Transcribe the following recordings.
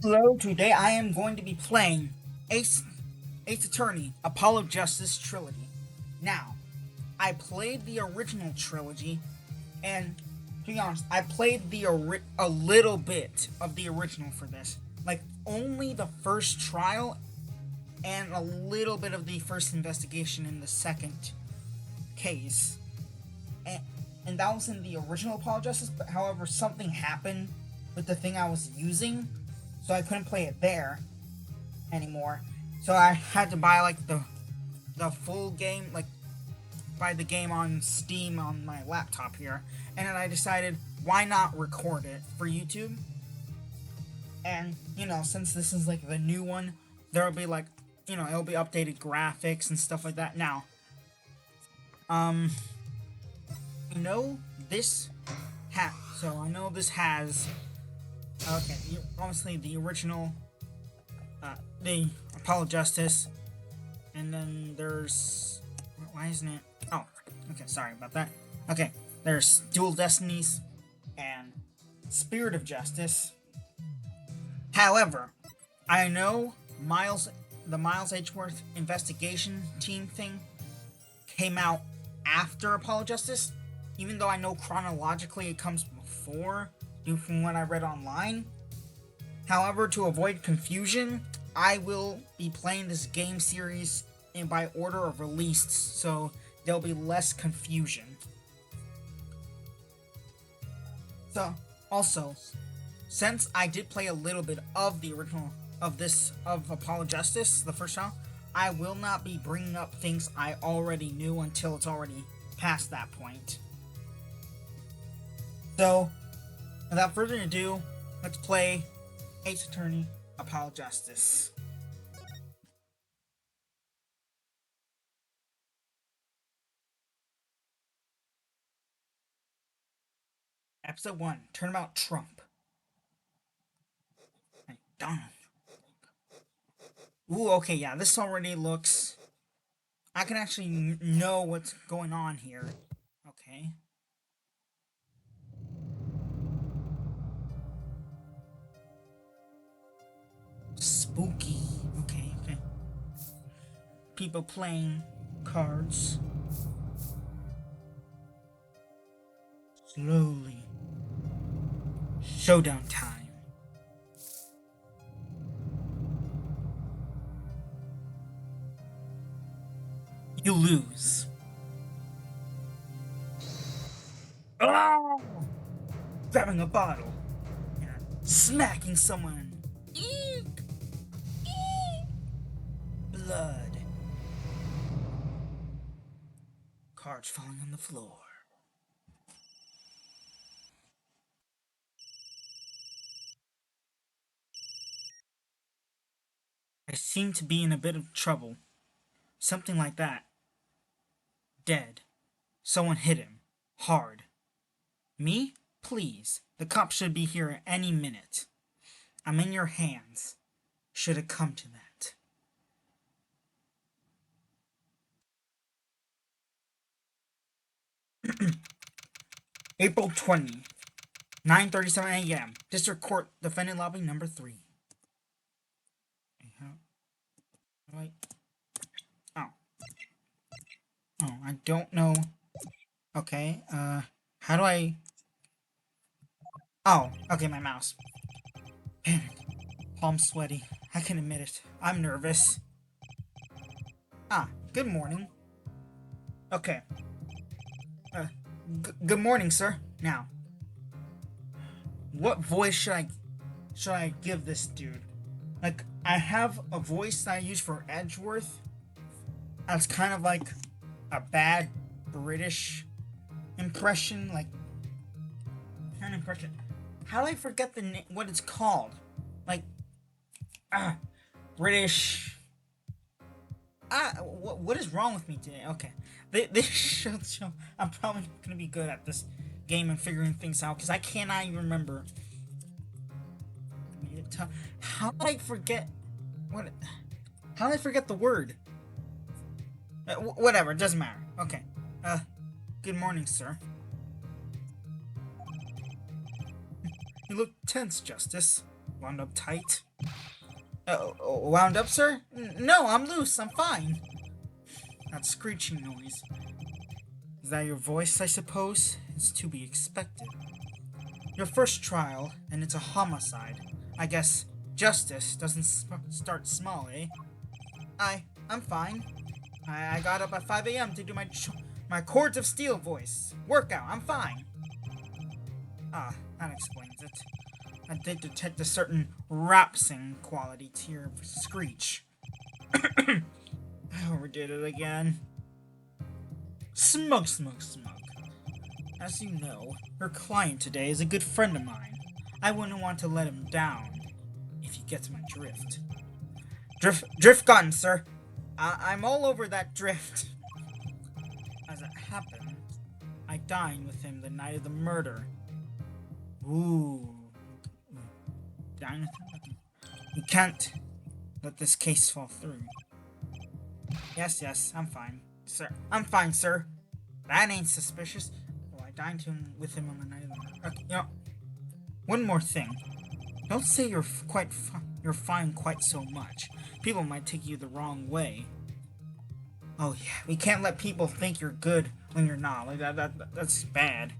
Hello, today I am going to be playing Ace, Ace Attorney, Apollo Justice Trilogy. Now, I played the original trilogy, and to be honest, I played a little bit of the original for this. Like, only the first trial and a little bit of the first investigation in the second case. And, and that was in the original Apollo Justice, but however, something happened with the thing I was using, so I couldn't play it there anymore. So I had to buy like the full game, like buy the game on Steam on my laptop here. And then I decided why not record it for YouTube? And since this is like the new one, there'll be like it'll be updated graphics and stuff like that. Now, um, this I know this has okay, obviously the original, the Apollo Justice, and then there's why isn't it? Oh, okay, sorry about that. Okay, there's Dual Destinies and Spirit of Justice. However, I know the Miles Edgeworth investigation team thing came out after Apollo Justice, even though I know chronologically it comes before, due from what I read online. However, to avoid confusion, I will be playing this game series by order of release, so there'll be less confusion. So, also, since I did play a little bit of the original of Apollo Justice, the first round, I will not be bringing up things I already knew until it's already past that point. So, without further ado, let's play Ace Attorney, Apollo Justice. Episode 1, Turnabout Trump. Donald. Ooh, okay, yeah, this already looks... I can actually know what's going on here. Okay. Spooky. Okay, okay. People playing cards. Slowly. Showdown time. You lose. Oh! Grabbing a bottle and smacking someone. Eek! Eek! Blood. Cards falling on the floor. I seem to be in a bit of trouble. Something like that. Dead. Someone hit him. Hard. Me? Please. The cops should be here any minute. I'm in your hands. Should it come to that. April 20th, 9:37 a.m. District Court, Defendant Lobby number 3. Wait. Oh. Oh, I don't know. Okay, how do I... Oh, okay, my mouse. Panic. Palm sweaty. I can admit it. I'm nervous. Ah, good morning. Okay. Good morning, sir. Now, what voice should I give this dude? Like, I have a voice that I use for Edgeworth. That's kind of like a bad British impression, like an impression. How do I forget what it's called? Like, British. What is wrong with me today? Okay, this show. I'm probably gonna be good at this game and figuring things out because I cannot even remember. How did I forget? What? How did I forget the word? Whatever, it doesn't matter. Okay. Good morning, sir. You look tense, Justice. Wound up tight? Wound up, sir? No, I'm loose. I'm fine. That screeching noise. Is that your voice, I suppose? It's to be expected. Your first trial, and it's a homicide. I guess justice doesn't start small, eh? I'm fine. I got up at 5 a.m. to do my chords of steel voice. Workout, I'm fine. Ah, that explains it. I did detect a certain rapsing quality to your screech. I overdid it again. Smug. As you know, your client today is a good friend of mine. I wouldn't want to let him down, if you get my drift. Drift gotten, sir. I'm all over that drift. As it happened, I dined with him the night of the murder. Ooh. Dine with him? You can't let this case fall through. Yes, I'm fine. Sir, I'm fine, sir. That ain't suspicious. Well, I dined with him on the night of the murder. Okay, you know, one more thing. Don't say you're fine quite so much. People might take you the wrong way. Oh yeah, we can't let people think you're good when you're not. Like that's bad.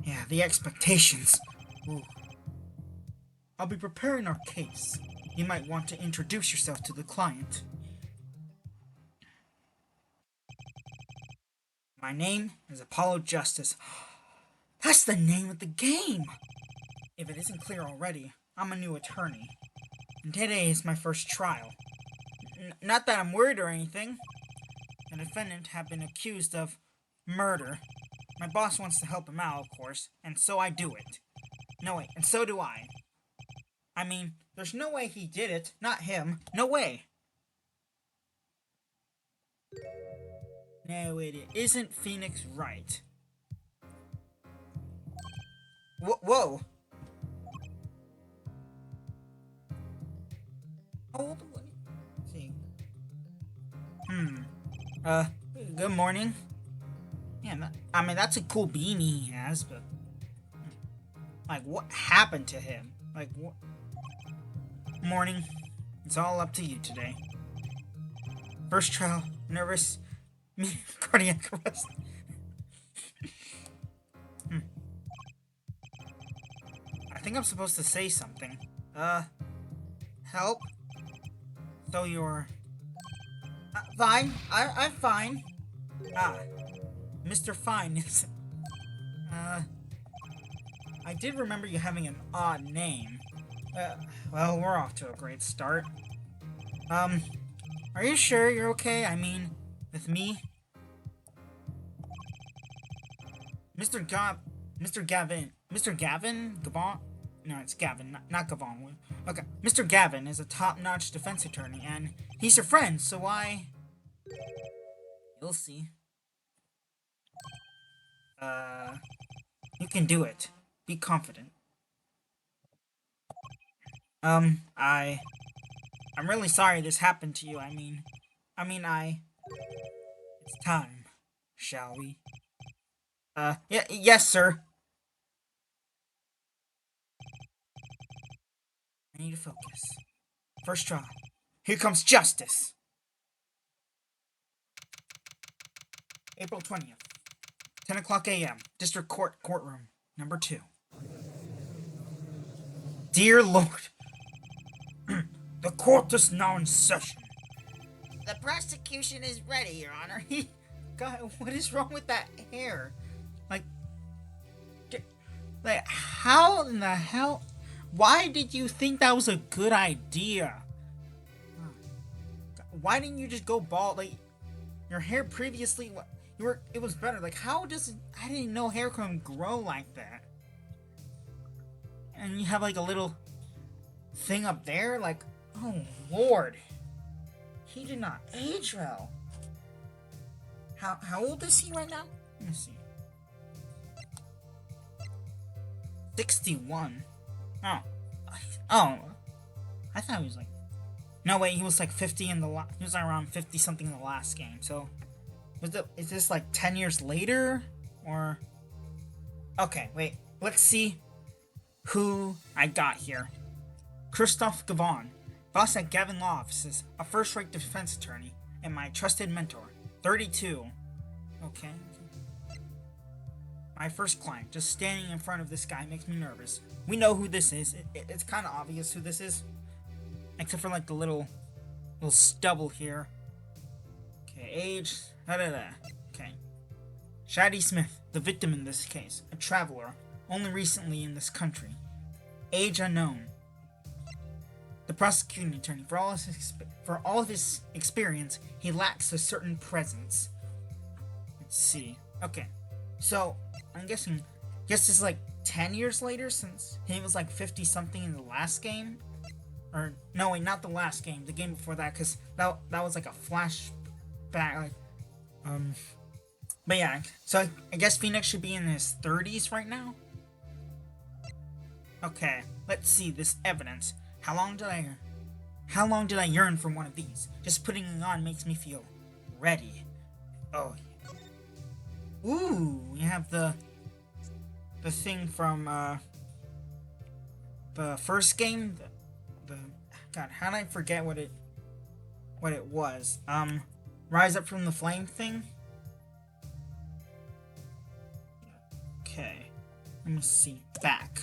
Yeah, the expectations. Ooh. I'll be preparing our case. You might want to introduce yourself to the client. My name is Apollo Justice. That's the name of the game! If it isn't clear already, I'm a new attorney. And today is my first trial. Not that I'm worried or anything. The defendant had been accused of murder. My boss wants to help him out, of course, and so I do it. No, wait, and so do I. I mean, there's no way he did it. Not him. No way. No, it isn't Phoenix Wright. Whoa. Oh, let's see. Good morning. Yeah, I mean, that's a cool beanie he has, but... Like, what happened to him? Like, what? Morning. It's all up to you today. First trial. Nervous. Cardiac arrest. I think I'm supposed to say something. Help? So you're... fine. I'm fine. Ah. Mr. Fine is... I did remember you having an odd name. Well, we're off to a great start. Are you sure you're okay? I mean, with me? Mr. Gavin? Gavon? No, it's Gavin, not Gavon. Okay, Mr. Gavin is a top-notch defense attorney, and he's your friend, so why... You'll see. You can do it. Be confident. I'm really sorry this happened to you. I mean, it's time, shall we? Yes, sir. I need to focus. First trial. Here comes justice. April 20th, 10 o'clock a.m. District Court, courtroom, number 2. Dear Lord, the court is now in session. The prosecution is ready, Your Honor. God, what is wrong with that hair? Like, how in the hell? Why did you think that was a good idea? Why didn't you just go bald? Like, your hair previously, it was better. Like, how does it? I didn't know hair can grow like that. And you have like a little thing up there. Like, oh Lord, he did not age well. How old is he right now? Let me see. 61. Oh, I thought he was like... No, wait, he was like 50 in the he was around 50 something in the last game. So, is this like 10 years later? Or... Okay, wait, let's see who I got here. Christophe Gavon, boss at Gavin Law Offices, a first-rate defense attorney, and my trusted mentor. 32. Okay. My first client, just standing in front of this guy makes me nervous. We know who this is. It's kind of obvious who this is. Except for like the little stubble here. Okay, age. Okay. Shady Smith, the victim in this case. A traveler, only recently in this country. Age unknown. The prosecuting attorney, for all of his experience, he lacks a certain presence. Let's see. Okay. So, I'm guessing it's like 10 years later since he was like 50-something in the last game? Or, no, wait, not the last game. The game before that, because that was like a flashback. But yeah, so I guess Phoenix should be in his 30s right now? Okay, let's see this evidence. How long did I yearn for one of these? Just putting it on makes me feel ready. Oh, yeah. Ooh, we have the thing from the first game. God, how did I forget what it was? Rise Up from the Flame thing. Okay, let me see. Back.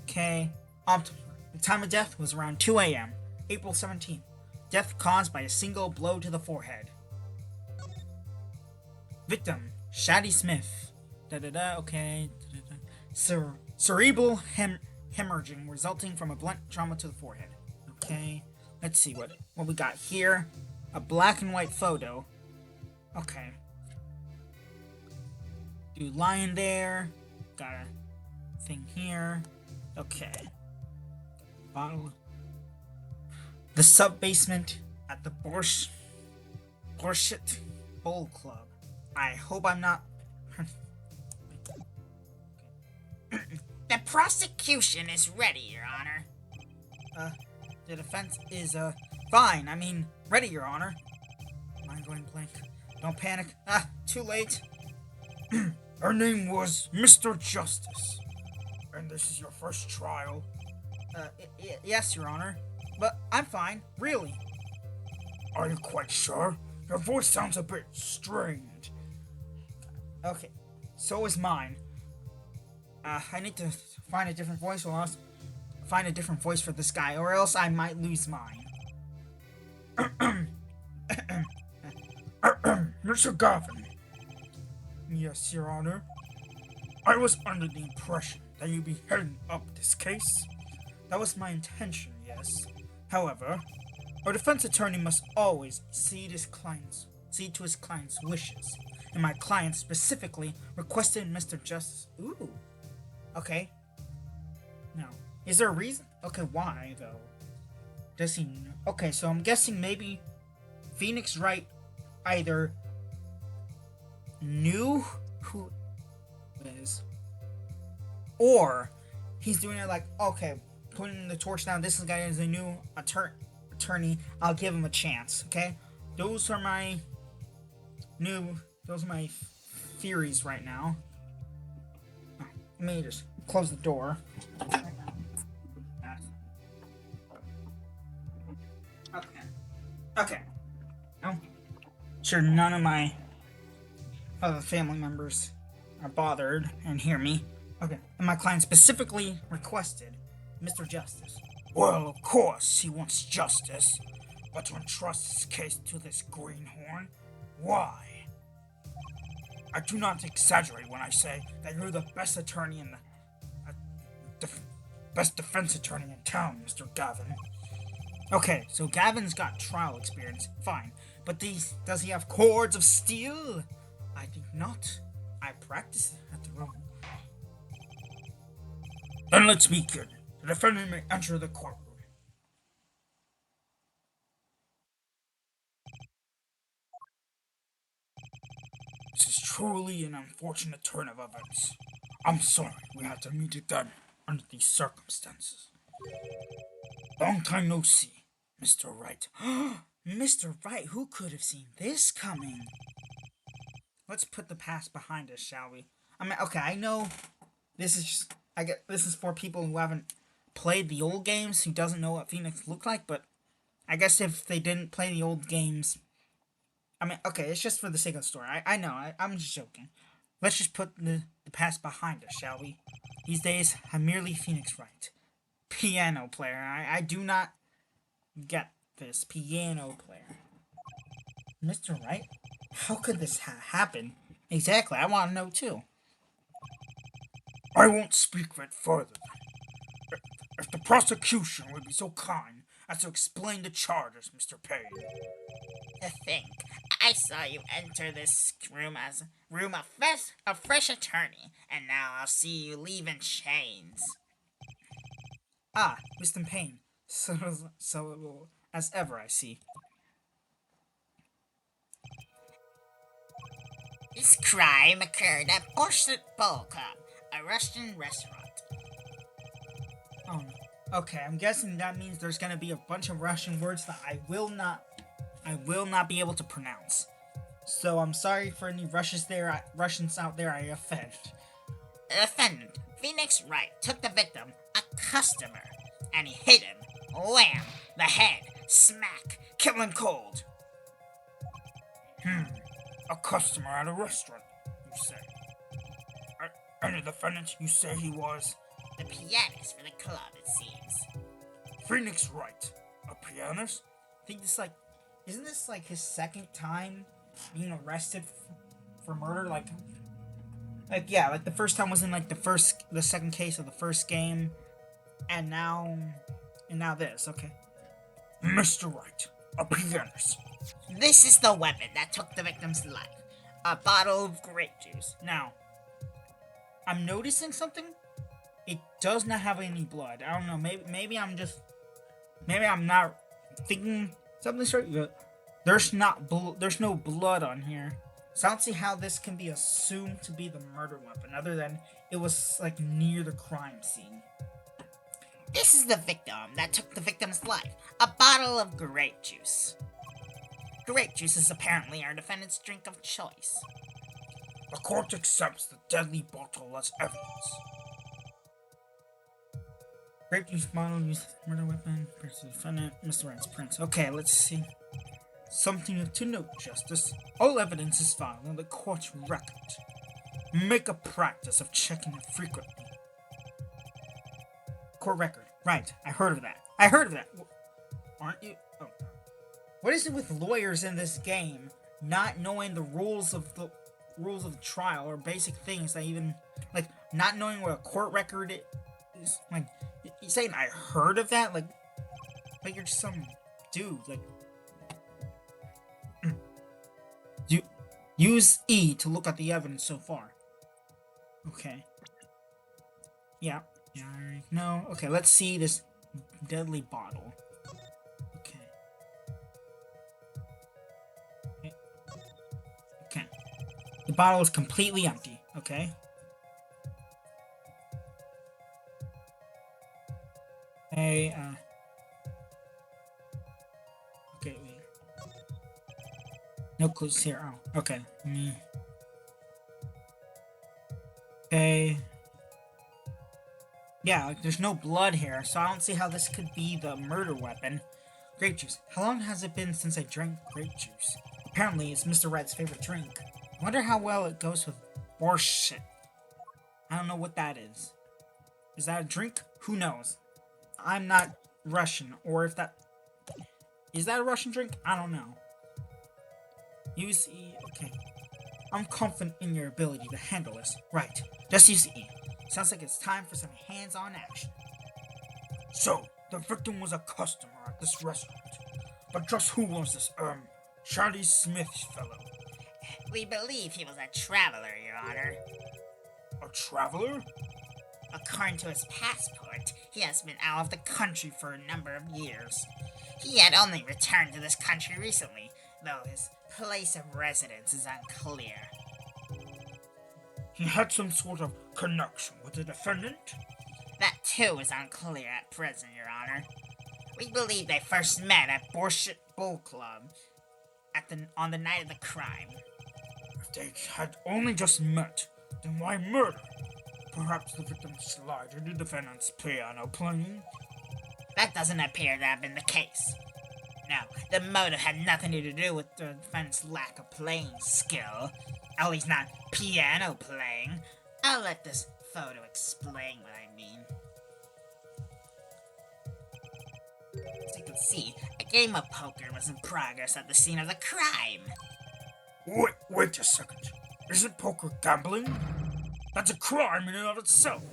Okay, the time of death was around 2 a.m. April 17th. Death caused by a single blow to the forehead. Victim, Shady Smith. Okay. Cerebral hemorrhaging resulting from a blunt trauma to the forehead. Okay, let's see what we got here. A black and white photo. Okay. Dude lying there. Got a thing here. Okay. Bottle. The sub-basement at the Borshit Bowl Club. I hope I'm not... The prosecution is ready, Your Honor. The defense is, fine. I mean, ready, Your Honor. Mind going blank. Don't panic. Too late. Her name was Mr. Justice. And this is your first trial? Yes, Your Honor. But I'm fine, really. Are you quite sure? Your voice sounds a bit strained. Okay, so is mine. I need to find a different voice, or else find a different voice for this guy, or else I might lose mine. Mr. Gavin. Yes, Your Honor. I was under the impression that you'd be heading up this case. That was my intention, yes. However, a defense attorney must always cede to his client's wishes. And my client specifically requested Mr. Justice. Ooh. Okay. Now, is there a reason? Okay, why, though? Does he know? Okay, so I'm guessing maybe Phoenix Wright either knew who it is, or he's doing it like, okay, putting the torch down, this guy is a new attorney, I'll give him a chance, okay? Those are my theories right now. Let me just close the door. Okay. I'm sure none of my other family members are bothered and hear me. Okay. And my client specifically requested Mr. Justice. Well, of course he wants justice. But to entrust this case to this greenhorn? Why? I do not exaggerate when I say that you're the best attorney in the... best defense attorney in town, Mr. Gavin. Okay, so Gavin's got trial experience, fine. But does he have cords of steel? I think not. I practiced at the room. Then let's begin. The defendant may enter the courtroom. This is truly an unfortunate turn of events. I'm sorry we had to meet again under these circumstances. Long time no see, Mr. Wright. Mr. Wright, who could have seen this coming? Let's put the past behind us, shall we? I mean, okay, I know this is just, I get, this is for people who haven't played the old games, who doesn't know what Phoenix looked like, but I guess if they didn't play the old games, I mean, okay, it's just for the sake of the story. I know, I'm just joking. Let's just put the past behind us, shall we? These days, I'm merely Phoenix Wright. Piano player. I do not get this. Piano player. Mr. Wright? How could this happen? Exactly, I want to know too. I won't speak of it further. If the prosecution would be so kind as to explain the charges, Mr. Payne. To think, I saw you enter this room as a fresh attorney, and now I'll see you leave in chains. Ah, Mr. Payne. So as ever, I see. This crime occurred at Borscht Bowl Club, a Russian restaurant. Oh, okay. I'm guessing that means there's gonna be a bunch of Russian words that I will not be able to pronounce. So I'm sorry for any Russians out there I offend. The defendant, Phoenix Wright, took the victim, a customer, and he hit him. Wham! The head. Smack. Kill him cold. A customer at a restaurant, you say? And the defendant, you say he was? The pianist for the club, it seems. Phoenix Wright, a pianist? I think isn't this like his second time being arrested for murder? Like yeah, like the first time was in like the second case of the first game, and now this. Okay. Mr. Wright, a pianist. This is the weapon that took the victim's life. A bottle of grape juice. Now, I'm noticing something. It does not have any blood. I don't know. Maybe I'm not thinking something straight. But there's no blood on here. So I don't see how this can be assumed to be the murder weapon, other than it was like near the crime scene. This is the victim that took the victim's life. A bottle of grape juice. Grape juice is apparently our defendant's drink of choice. The court accepts the deadly bottle as evidence. Grape juice bottle used as murder weapon. Person defendant, Mr. Wright's prints. Okay, let's see. Something to note, Justice. All evidence is filed on the court's record. Make a practice of checking it frequently. Court record. Right, I heard of that. Aren't you? Oh. What is it with lawyers in this game not knowing the rules of the trial, or basic things that even, like, not knowing what a court record is? Like, you saying I heard of that? Like you're just some dude. Like, use E to look at the evidence so far. Okay. Yeah. No. Okay, let's see this deadly bottle. Okay. The bottle is completely empty. Okay. Okay, wait. No clues here. Oh, okay. Okay. Yeah, like, there's no blood here, so I don't see how this could be the murder weapon. Grape juice. How long has it been since I drank grape juice? Apparently, it's Mr. Wright's favorite drink. I wonder how well it goes with borscht. I don't know what that is. Is that a drink? Who knows? I'm not Russian, or if that... Is that a Russian drink? I don't know. Use E. Okay. I'm confident in your ability to handle this. Right. Just use E. Sounds like it's time for some hands-on action. So, the victim was a customer at this restaurant. But just who was this, Charlie Smith fellow? We believe he was a traveler, Your Honor. A traveler? According to his passport, he has been out of the country for a number of years. He had only returned to this country recently, though his place of residence is unclear. He had some sort of connection with the defendant? That too is unclear at present, Your Honor. We believe they first met at Borscht Bowl Club on the night of the crime. If they had only just met, then why murder? Perhaps the victim slide or the defendant's piano playing? That doesn't appear to have been the case. No, the motive had nothing to do with the defendant's lack of playing skill. At least not piano playing. I'll let this photo explain what I mean. As you can see, a game of poker was in progress at the scene of the crime. Wait a second. Isn't poker gambling? That's a crime in and of itself.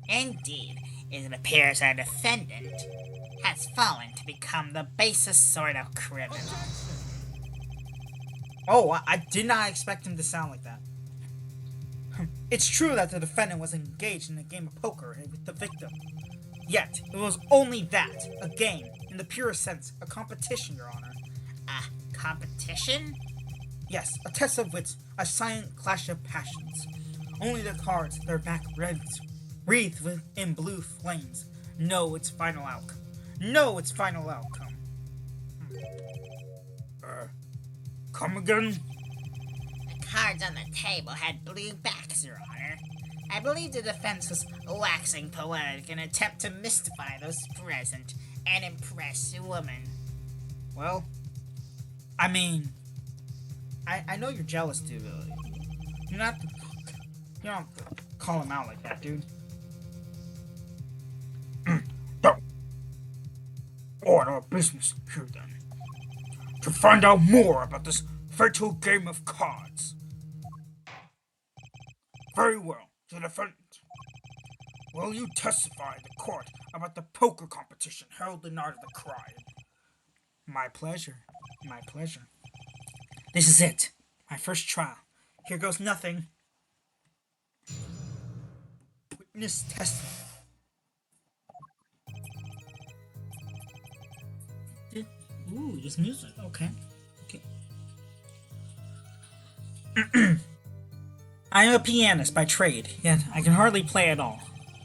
Indeed, it appears our defendant has fallen to become the basest sort of criminal. Oh, I did not expect him to sound like that. It's true that the defendant was engaged in a game of poker with the victim. Yet, it was only that, a game, in the purest sense, a competition, Your Honor. A competition? Yes, a test of wits, a silent clash of passions. Only the cards, their back wreathed in blue flames, know its final outcome. Come again? The cards on the table had blue backs, Your Honor. I believe the defense was waxing poetic in an attempt to mystify those present and impress the woman. Well, I mean, I know you're jealous, dude. You're not. You don't call him out like that, dude. Don't. On our business here then. To find out more about this fatal game of cards. Very well, the defendant. Will you testify in the court about the poker competition held the night of the crime? My pleasure. My pleasure. This is it. My first trial. Here goes nothing. Witness testimony. Ooh, this music. Okay. I am a pianist by trade, yet I can hardly play at all.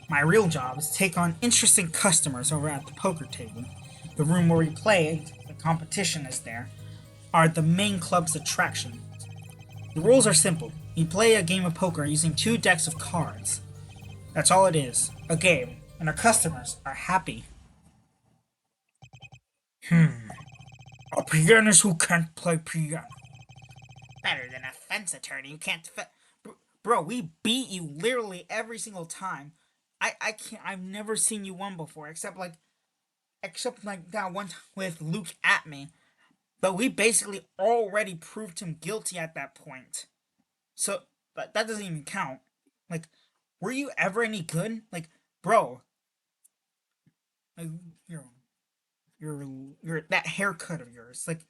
My real job is to take on interesting customers over at the poker table. The room where we play, the competition is there, are the main club's attraction. The rules are simple. You play a game of poker using 2 decks of cards. That's all it is, a game, and our customers are happy. A pianist who can't play piano. Better than a fence attorney who can't Bro, we beat you literally every single time. I can't. I've never seen you win before, except like that one time with Luke at me. But we basically already proved him guilty at that point. So, but that doesn't even count. Like, were you ever any good? Like, bro, like, you're that haircut of yours, like,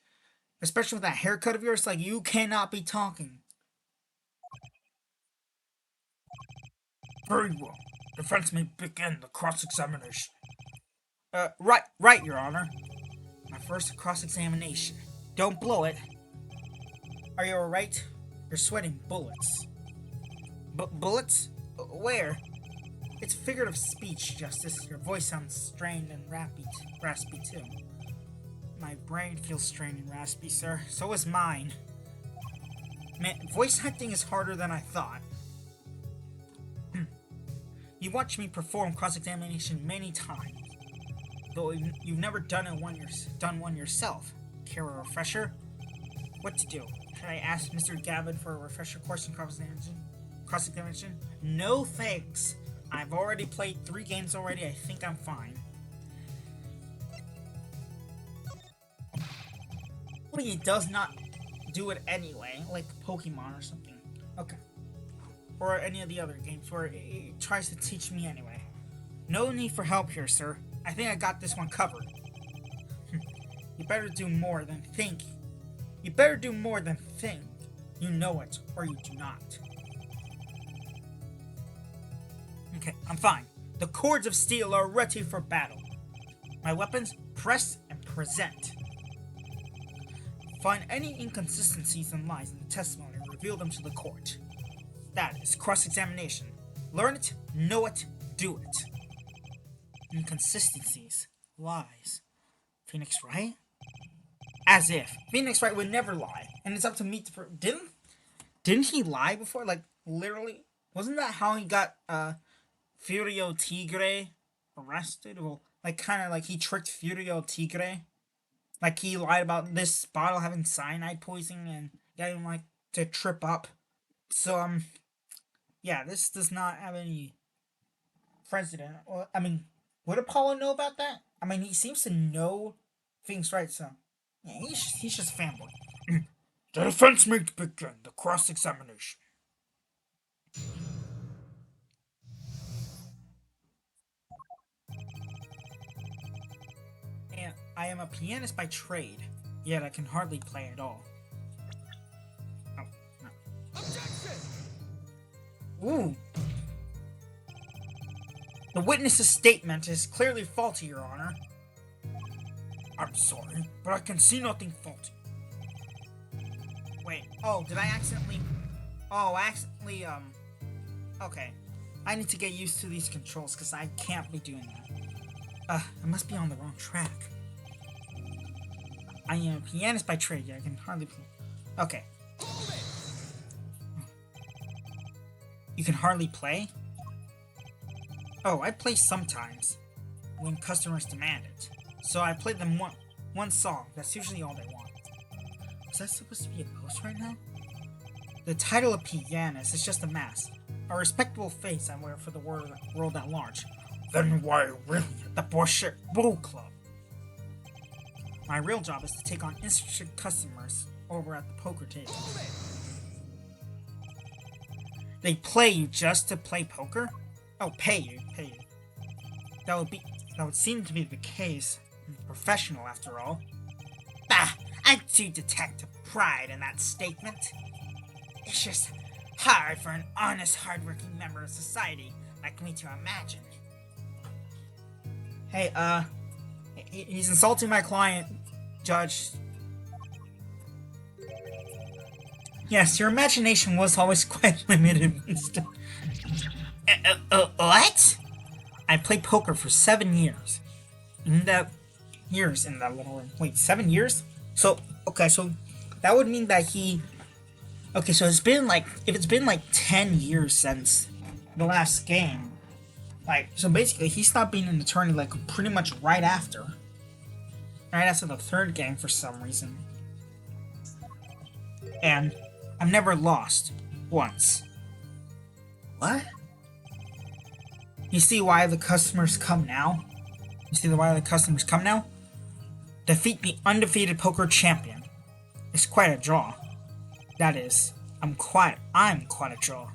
especially with that haircut of yours, like, you cannot be talking. Very well. Defense may begin the cross-examination. Right, Your Honor. My first cross-examination. Don't blow it. Are you alright? You're sweating bullets. Bullets? Where? It's figurative speech, Justice. Your voice sounds strained and raspy too. My brain feels strained and raspy, sir. So is mine. Man, voice acting is harder than I thought. You watched me perform cross-examination many times, though you've never done one yourself. Care a refresher? What to do? Should I ask Mr. Gavin for a refresher course in cross-examination? No thanks. I've already played 3 games already. I think I'm fine. Well, he does not do it anyway, like Pokemon or something. Okay. Or any of the other games where it tries to teach me anyway. No need for help here, sir. I think I got this one covered. You better do more than think. You know it, or you do not. Okay, I'm fine. The cords of steel are ready for battle. My weapons, press and present. Find any inconsistencies and lies in the testimony and reveal them to the court. That is cross-examination. Learn it, know it, do it. Inconsistencies, lies. Phoenix Wright? As if. Phoenix Wright would never lie. And it's up to me to... Didn't he lie before? Like, literally, wasn't that how he got Furio Tigre arrested? Well, like kind of like he tricked Furio Tigre. Like he lied about this bottle having cyanide poisoning and got him like to trip up. So yeah, this does not have any precedent. Well, I mean, would Apollo know about that? I mean, he seems to know things, right? So yeah, he's just a fanboy. The defense may begin the cross-examination. And I am a pianist by trade, yet I can hardly play at all. Oh, no. Ooh. The witness's statement is clearly faulty, Your Honor. I'm sorry, but I can see nothing faulty. Wait, oh, did I accidentally... Oh, I accidentally, Okay. I need to get used to these controls, because I can't be doing that. I must be on the wrong track. I am a pianist by trade, yet I can hardly play... Okay. You can hardly play? Oh, I play sometimes, when customers demand it. So I play them one song, that's usually all they want. Is that supposed to be a post right now? The title of pianist is just a mask, a respectable face I wear for the world at large. Then why really The bullshit bull club. My real job is to take on interested customers over at the poker table. They play you just to play poker? Oh, pay you. That would seem to be the case. I'm a professional, after all. Bah, I do detect pride in that statement. It's just hard for an honest, hardworking member of society like me to imagine. Hey, he's insulting my client, Judge. Yes, your imagination was always quite limited, Winston. What? I played poker for 7 years. In that little room. Wait, 7 years? So that would mean that he... Okay, so if it's been like 10 years since the last game, so basically he stopped being an attorney like pretty much right after the third game for some reason. And I've never lost once. What? You see why the customers come now? Defeat the undefeated poker champion. It's quite a draw. That is, I'm quite a draw.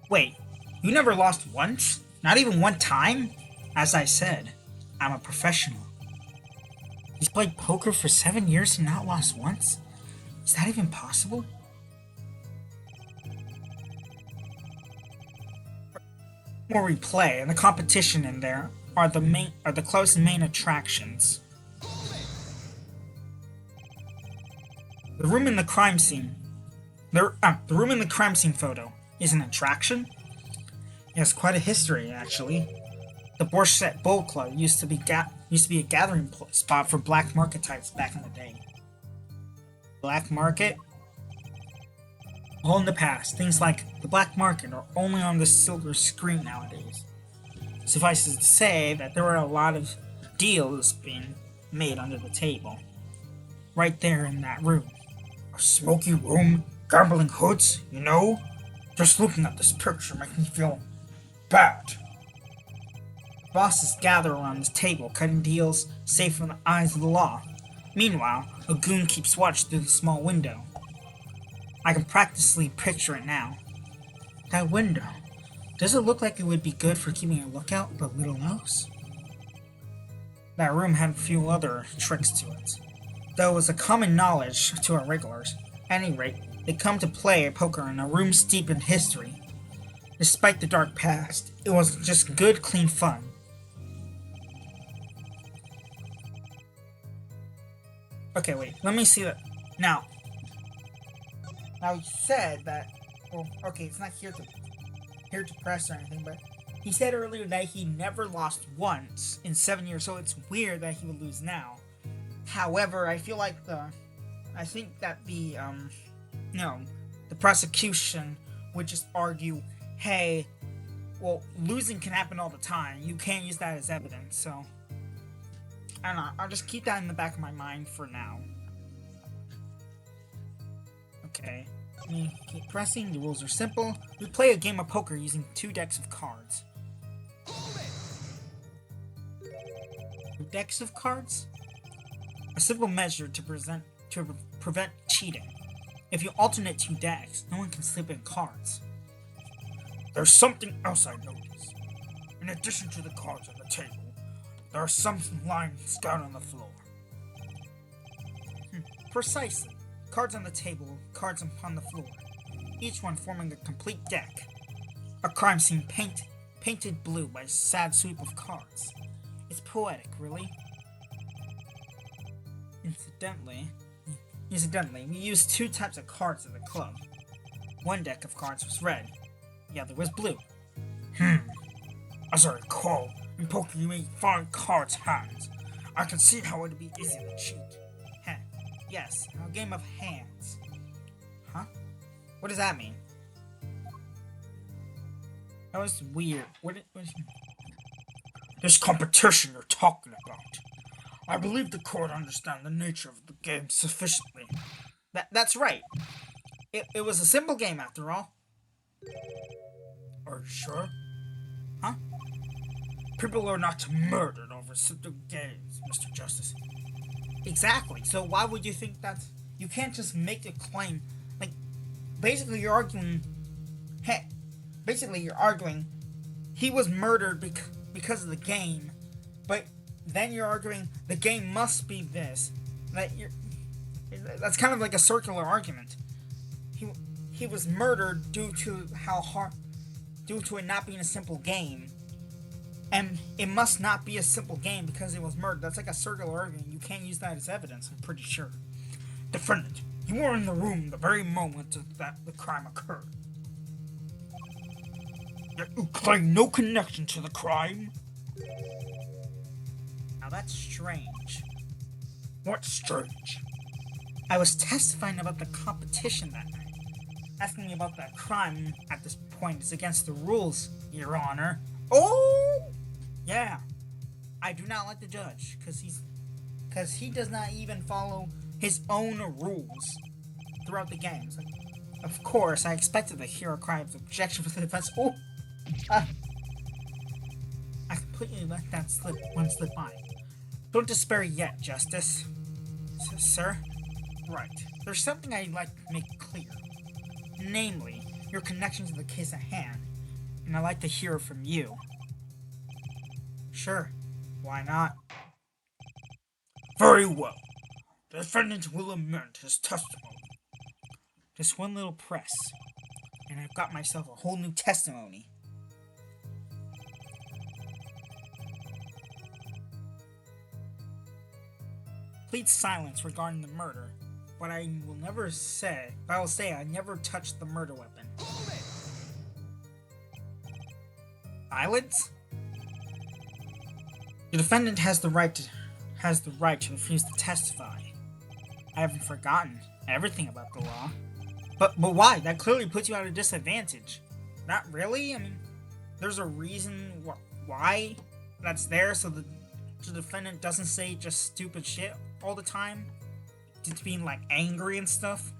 Wait, you never lost once? Not even one time? As I said, I'm a professional. He's played poker for 7 years and not lost once? Is that even possible? More we play, and the competition in there are the club's main attractions. The room in the crime scene photo is an attraction. It has quite a history, actually. The Borset Bowl Club used to be a gathering spot for black market types back in the day. Black market? All in the past, things like the black market are only on the silver screen nowadays. Suffice it to say that there were a lot of deals being made under the table. Right there in that room. a smoky room, gambling hoods, you know? Just looking at this picture makes me feel bad. Bosses gather around this table, cutting deals safe from the eyes of the law. Meanwhile, a goon keeps watch through the small window. I can practically picture it now. That window. Does it look like it would be good for keeping a lookout, but little else? That room had a few other tricks to it. Though it was a common knowledge to our regulars. At any rate, they come to play poker in a room steeped in history. Despite the dark past, it was just good, clean fun. Okay, wait, let me see that. Now he said that, well, okay, it's not here to press or anything, but he said earlier that he never lost once in 7 years, so it's weird that he would lose now. However, I feel like the prosecution would just argue, hey, well, losing can happen all the time. You can't use that as evidence, so I don't know. I'll just keep that in the back of my mind for now. Okay. Let me keep pressing. The rules are simple. We play a game of poker using 2 decks of cards. 2 decks of cards? A simple measure to prevent cheating. If you alternate 2 decks, no one can slip in cards. There's something else I noticed. In addition to the cards on the table, there are some lying scattered on the floor. Precisely. Cards on the table, cards upon the floor. Each one forming a complete deck. A crime scene painted blue by a sad sweep of cards. It's poetic, really. Incidentally, we use 2 types of cards in the club. One deck of cards was red, the other was blue. As I recall, in poker you may find cards hands. I can see how it'd be easy to cheat. Yes, a game of hands. Huh? What does that mean? That was weird. What This competition you're talking about. I believe the court understands the nature of the game sufficiently. That's right. It was a simple game after all. Are you sure? Huh? People are not murdered over simple games, Mr. Justice. Exactly. So why would you think that? You can't just make a claim. Like, basically you're arguing. You're arguing he was murdered because of the game, but then you're arguing the game must be this. That's kind of like a circular argument. He was murdered due to it not being a simple game. And it must not be a simple game because it was murdered. That's like a circular argument. You can't use that as evidence, I'm pretty sure. Defendant, you were in the room the very moment that the crime occurred. Yet you claim no connection to the crime? Now that's strange. What's strange? I was testifying about the competition that night. Asking me about that crime at this point is against the rules, Your Honor. Oh! Yeah. I do not like the judge, because he does not even follow his own rules throughout the games. Like, of course, I expected to hear a cry of objection from the defense. Oh! I completely let that slip by. Don't despair yet, Justice. Sir? Right. There's something I'd like to make clear. Namely, your connection to the case at hand. And I'd like to hear it from you. Sure. Why not? Very well. The defendant will amend his testimony. Just one little press, and I've got myself a whole new testimony. Plead silence regarding the murder, but I will say I never touched the murder weapon. Silence? The defendant has the right to refuse to testify. I haven't forgotten everything about the law. But why? That clearly puts you at a disadvantage. Not really? I mean, there's a reason why that's there, so the defendant doesn't say just stupid shit all the time. Just being, like, angry and stuff.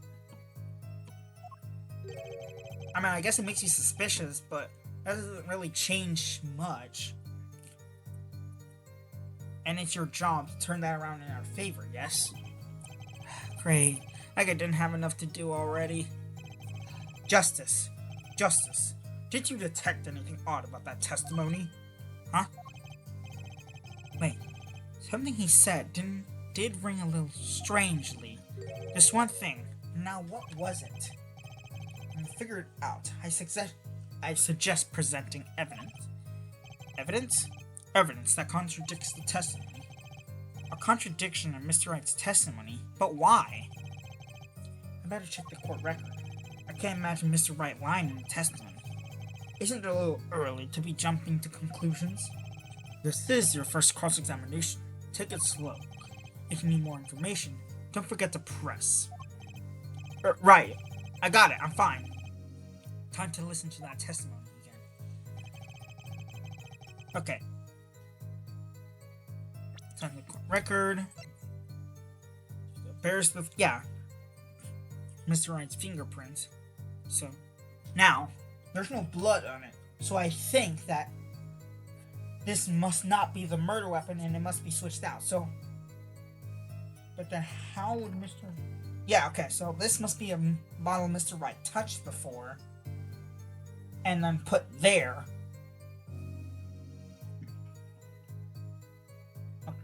I mean, I guess it makes you suspicious, but that doesn't really change much. And it's your job to turn that around in our favor, yes? Great. Like I didn't have enough to do already. Justice. Did you detect anything odd about that testimony? Huh? Wait. Something he said did ring a little strangely. Just one thing. Now what was it? And figure it out. I suggest presenting evidence. Evidence? Evidence that contradicts the testimony. A contradiction in Mr. Wright's testimony? But why? I better check the court record. I can't imagine Mr. Wright lying in the testimony. Isn't it a little early to be jumping to conclusions? This is your first cross-examination. Take it slow. If you need more information, don't forget to press. Right. I got it. I'm fine. Time to listen to that testimony again. Okay. Time to court record. Bears the Mr. Wright's fingerprints. So now there's no blood on it. So I think that this must not be the murder weapon and it must be switched out. So but then how would Mr. Yeah, okay, so this must be a bottle Mr. Wright touched before and then put there. Okay.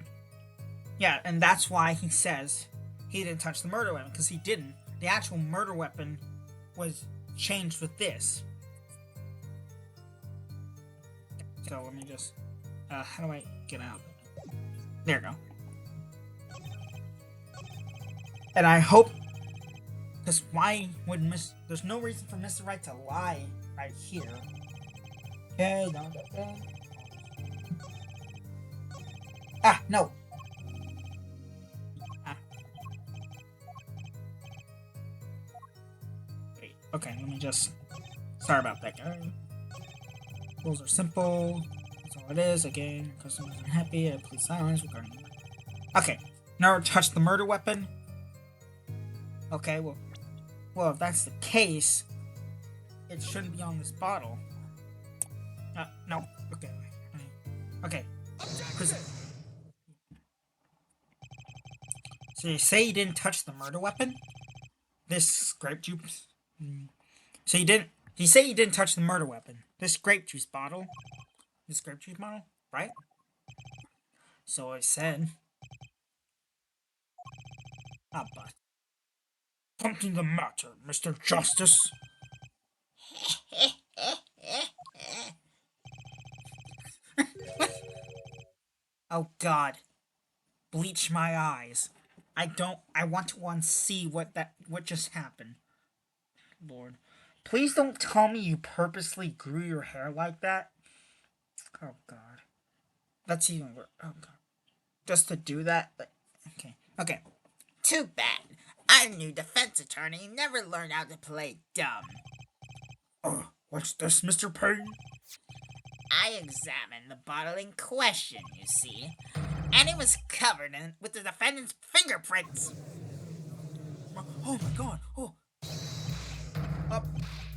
Yeah, and that's why he says he didn't touch the murder weapon, because he didn't. The actual murder weapon was changed with this. So let me just, how do I get out? There we go. And I hope, because why would there's no reason for Mr. Wright to lie right here. Okay, no. Ah, no. Wait, okay, let me just, sorry about that, guys. Rules are simple. That's all it is. Again, customers are happy. Please silence regarding. Okay, never touch the murder weapon. Okay, well, if that's the case, it shouldn't be on this bottle. No. Okay. Okay. So you say you didn't touch the murder weapon? This grape juice. So you didn't. You say you didn't touch the murder weapon. This grape juice bottle. This grape juice bottle, right? So I said. But. Something the matter, Mr. Justice? Oh God. Bleach my eyes. I want to unsee what just happened. Lord. Please don't tell me you purposely grew your hair like that. Oh God. That's even worse. Oh God. Just to do that? Okay. Too bad. Our new defense attorney never learned how to play dumb. What's this, Mr. Payne? I examined the bottle in question, you see, and it was covered with the defendant's fingerprints. Oh my God! Oh!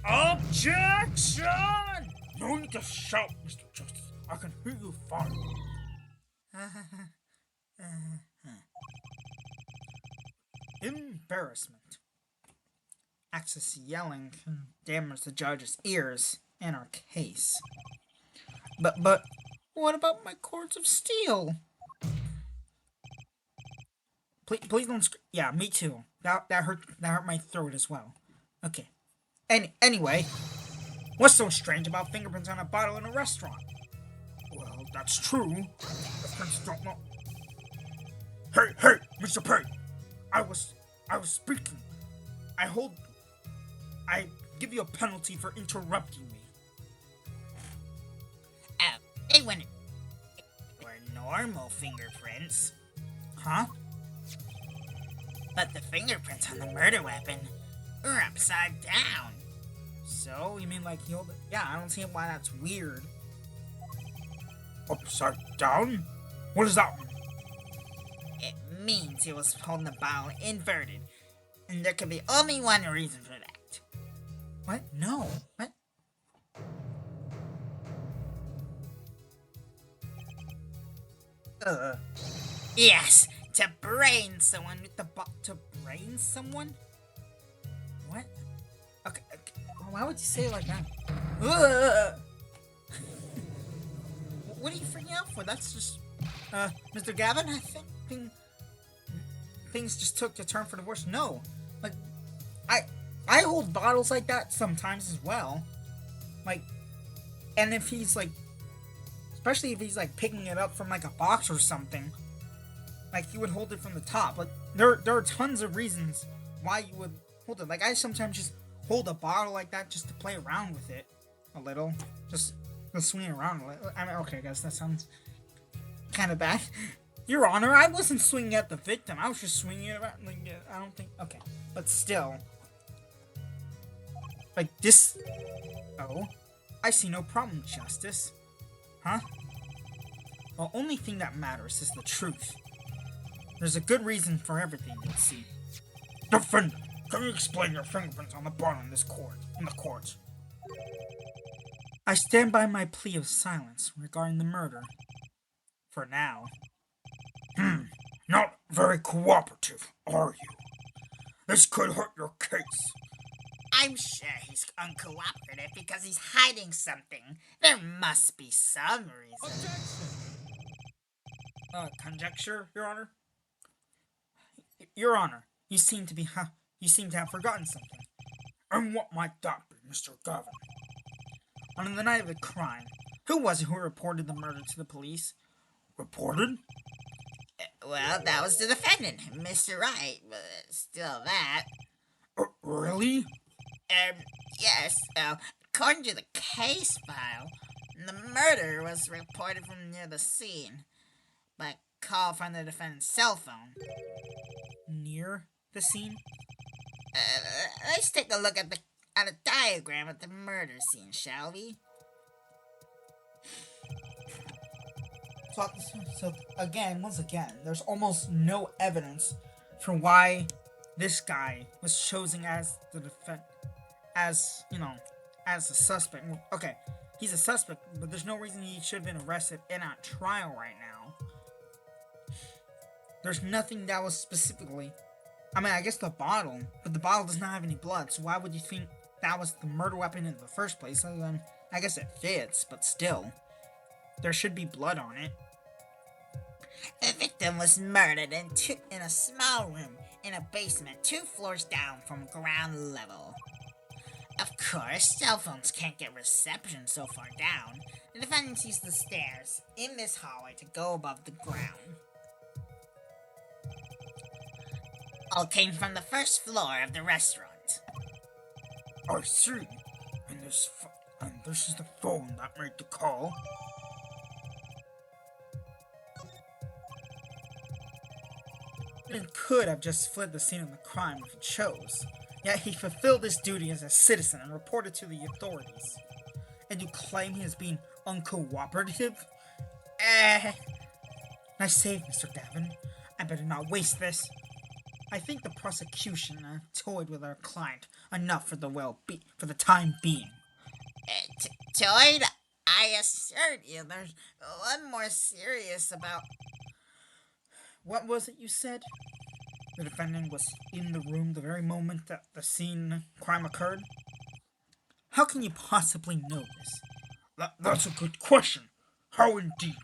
Objection! No need to shout, Mr. Justice. I can hear you fine. Embarrassment. Access yelling can damage the judge's ears in our case. But what about my cords of steel? Please don't yeah, me too. That hurt my throat as well. Okay. Anyway, what's so strange about fingerprints on a bottle in a restaurant? Well, that's true. The prints don't know. Hey, Mr. Payne! I was speaking. I give you a penalty for interrupting me. They were normal fingerprints. Huh? But the fingerprints on the murder weapon were upside down. So, you mean like he'll... Yeah, I don't see why that's weird. Upside down? What does that mean? It means he was holding the bottle inverted. And there could be only one reason for that. What? No. What? Yes, to brain someone with the To brain someone? What? Okay. Why would you say it like that? What are you freaking out for? That's just... Mr. Gavin, I think things just took a turn for the worse. No. Like, I hold bottles like that sometimes as well. Like, and if he's like... Especially if he's like picking it up from like a box or something. Like, he would hold it from the top. Like, there are tons of reasons why you would hold it. Like, I sometimes just hold a bottle like that just to play around with it a little. Just swing it around a little. I mean, okay, guys, that sounds kind of bad. Your Honor, I wasn't swinging at the victim. I was just swinging it around. Like, I don't think... Okay. But still. Like this? Oh, I see no problem, Justice. Huh? The only thing that matters is the truth. There's a good reason for everything, you'll see. Defendant, can you explain your fingerprints on the bottom in the court? I stand by my plea of silence regarding the murder. For now. Not very cooperative, are you? This could hurt your case. I'm sure he's uncooperative because he's hiding something. There must be some reason. Conjecture, Your Honor? Your Honor, you seem to have forgotten something. And what might that be, Mr. Gavin? On the night of the crime, who was it who reported the murder to the police? Reported? Well, that was the defendant, Mr. Wright, but still that. Really? Yes, according to the case file, the murder was reported from near the scene by a call from the defendant's cell phone. Near the scene? Let's take a look at a diagram of the murder scene, shall we? So once again, there's almost no evidence for why this guy was chosen as the as a suspect. Okay, he's a suspect, but there's no reason he should have been arrested and at trial right now. There's nothing that was specifically, I guess the bottle, but the bottle does not have any blood, so why would you think that was the murder weapon in the first place? Other than, I guess it fits, but still, there should be blood on it. The victim was murdered in a small room in a basement 2 floors down from ground level. Of course, cell phones can't get reception so far down. The defendant used the stairs in this hallway to go above the ground. All came from the first floor of the restaurant. I see. And this is the phone that made the call. And could have just fled the scene of the crime if he chose. Yet he fulfilled his duty as a citizen and reported to the authorities. And you claim he is being uncooperative? Nice save, Mr. Gavin. I better not waste this. I think the prosecution toyed with our client enough for the time being. Toyed? I assert you, there's one more serious about... What was it you said? The defendant was in the room the very moment that the crime occurred? How can you possibly know this? That's a good question. How indeed?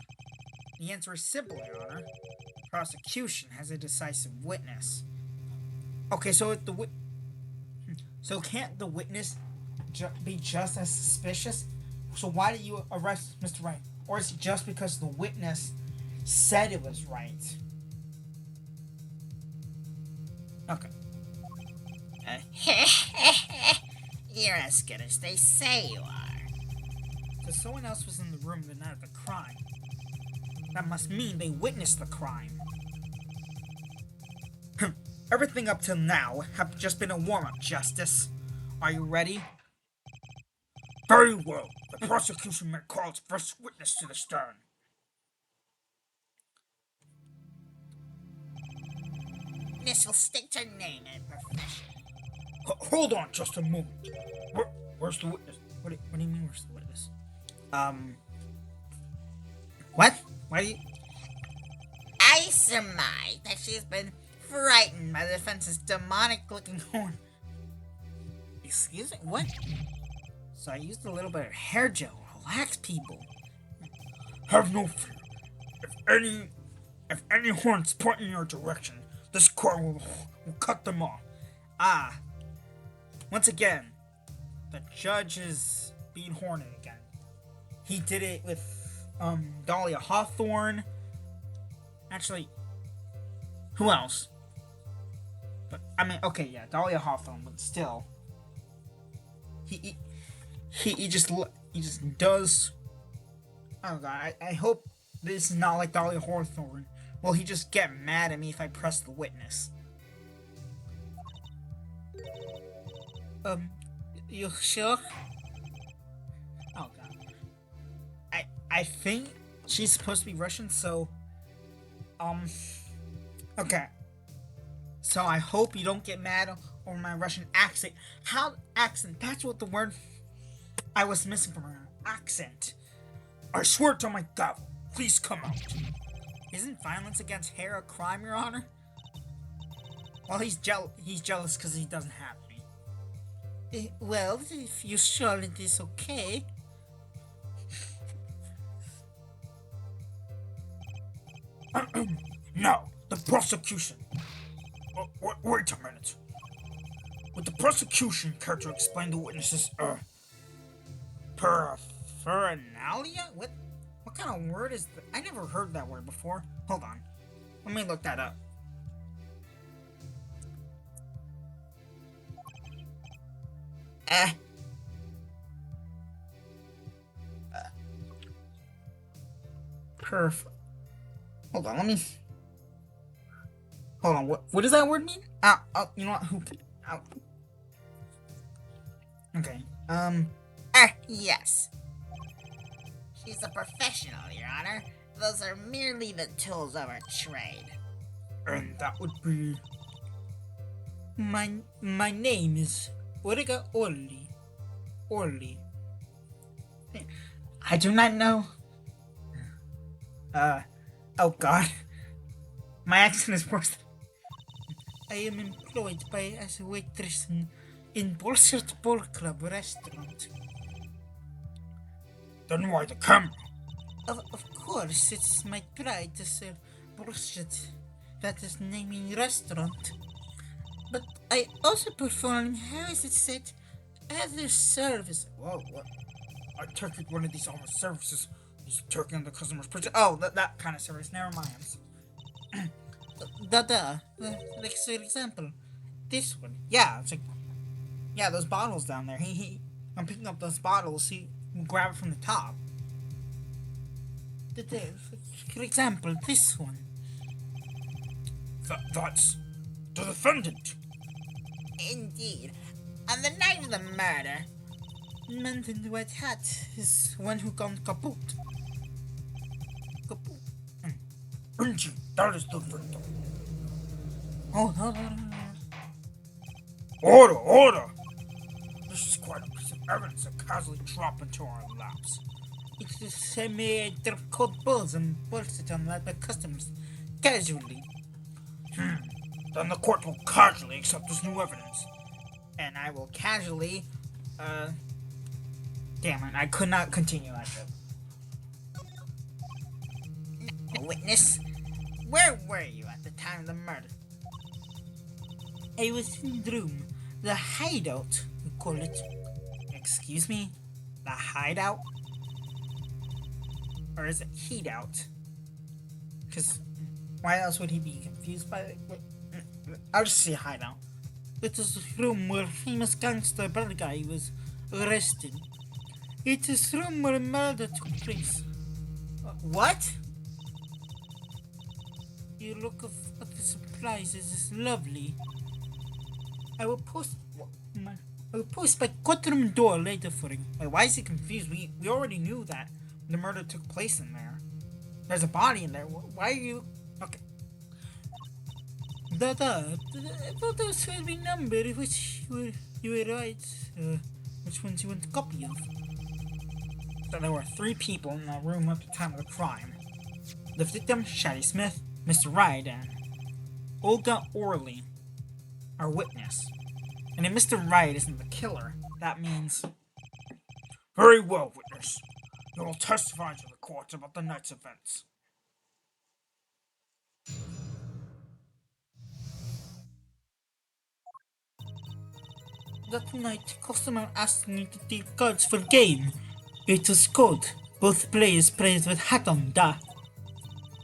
The answer is simple, Your Honor. The prosecution has a decisive witness. Okay, so can't the witness be just as suspicious? So why did you arrest Mr. Wright? Or is it just because the witness said it was right? Okay. You're as good as they say you are. Because someone else was in the room the night of the crime. That must mean they witnessed the crime. Everything up till now have just been a warm-up, Justice. Are you ready? Very well. The prosecution may call its first witness to the stand. This will stick to name and profession. Hold on just a moment. Where's the witness? What do you mean, where's the witness? What? Why do you... I surmise that she's been frightened by the defense's demonic-looking horn. Excuse me? What? So I used a little bit of hair gel. Relax, people. Have no fear. If any horns point in your direction, this court will cut them off. Once again, the judge is being horny again. He did it with Dahlia Hawthorne. Actually, who else? But okay, yeah, Dahlia Hawthorne, but still, he just does. Oh god, I hope this is not like Dahlia Hawthorne. Will he just get mad at me if I press the witness? You sure? Oh god. I think she's supposed to be Russian, so okay. So I hope you don't get mad over my Russian accent. How accent? That's what the word I was missing from her accent. I swear to my gavel, please come out. Isn't violence against hair a crime, Your Honor? Well, he's jealous because he doesn't have me. Well, if you're sure it is okay. Now, the prosecution. Wait a minute. Would the prosecution care to explain the witnesses' Parafernalia? What kind of word is that? I never heard that word before. Hold on. Let me look that up. Perf. Hold on, let me. Hold on, what does that word mean? You know what? Who? Ow. Okay. Yes. She's a professional, Your Honor. Those are merely the tools of her trade. And that would be... My name is Origa Orly. Orly. I do not know. Oh god. My accent is worse. I am employed as a waitress in Bullshit Bull Club restaurant. Then why the camera? Of course, it's my pride to serve bullshit that is naming restaurant. But I also perform, how is it said, other service. Whoa, what? I take it one of these other services is taking the customer's purchase. Oh, that kind of service. Never mind. Like for example, this one. Yeah, it's like, yeah, those bottles down there. I'm picking up those bottles. He grab it from the top. For example, this one. That's the defendant. Indeed. On the night of the murder, The man in the white hat is one who gone kaput. Kaput. Indeed, that is the victim. Oh, no. Order! This is quite a piece of evidence that casually dropped into our laps. It's the same drop code balls and bullshit on that by customers. Casually. Then the court will casually accept this new evidence. And I will casually, damn it, I could not continue that joke. witness, where were you at the time of the murder? I was in the room. The hideout, we call it. Excuse me? The hideout? Or is it heat out? Because why else would he be confused by it? I'll just say hideout. It is a room where famous gangster bad guy was arrested. It is a room where a murder took place. What? You look at the supplies is lovely. I will post my courtroom door later for him. Wait, why is he confused? We already knew that the murder took place in there. There's a body in there. Why are you... Okay. I thought there was a number which you were right. Which ones you want a copy of? So there were 3 people in that room at the time of the crime. The victim, Shady Smith, Mr. Wright, and Olga Orley, our witness. And if Mr. Wright isn't the killer, that means... Very well, witness. You will testify to the court about the night's events. That night, customer asked me to take cards for game. It was cold. Both players played with hat on,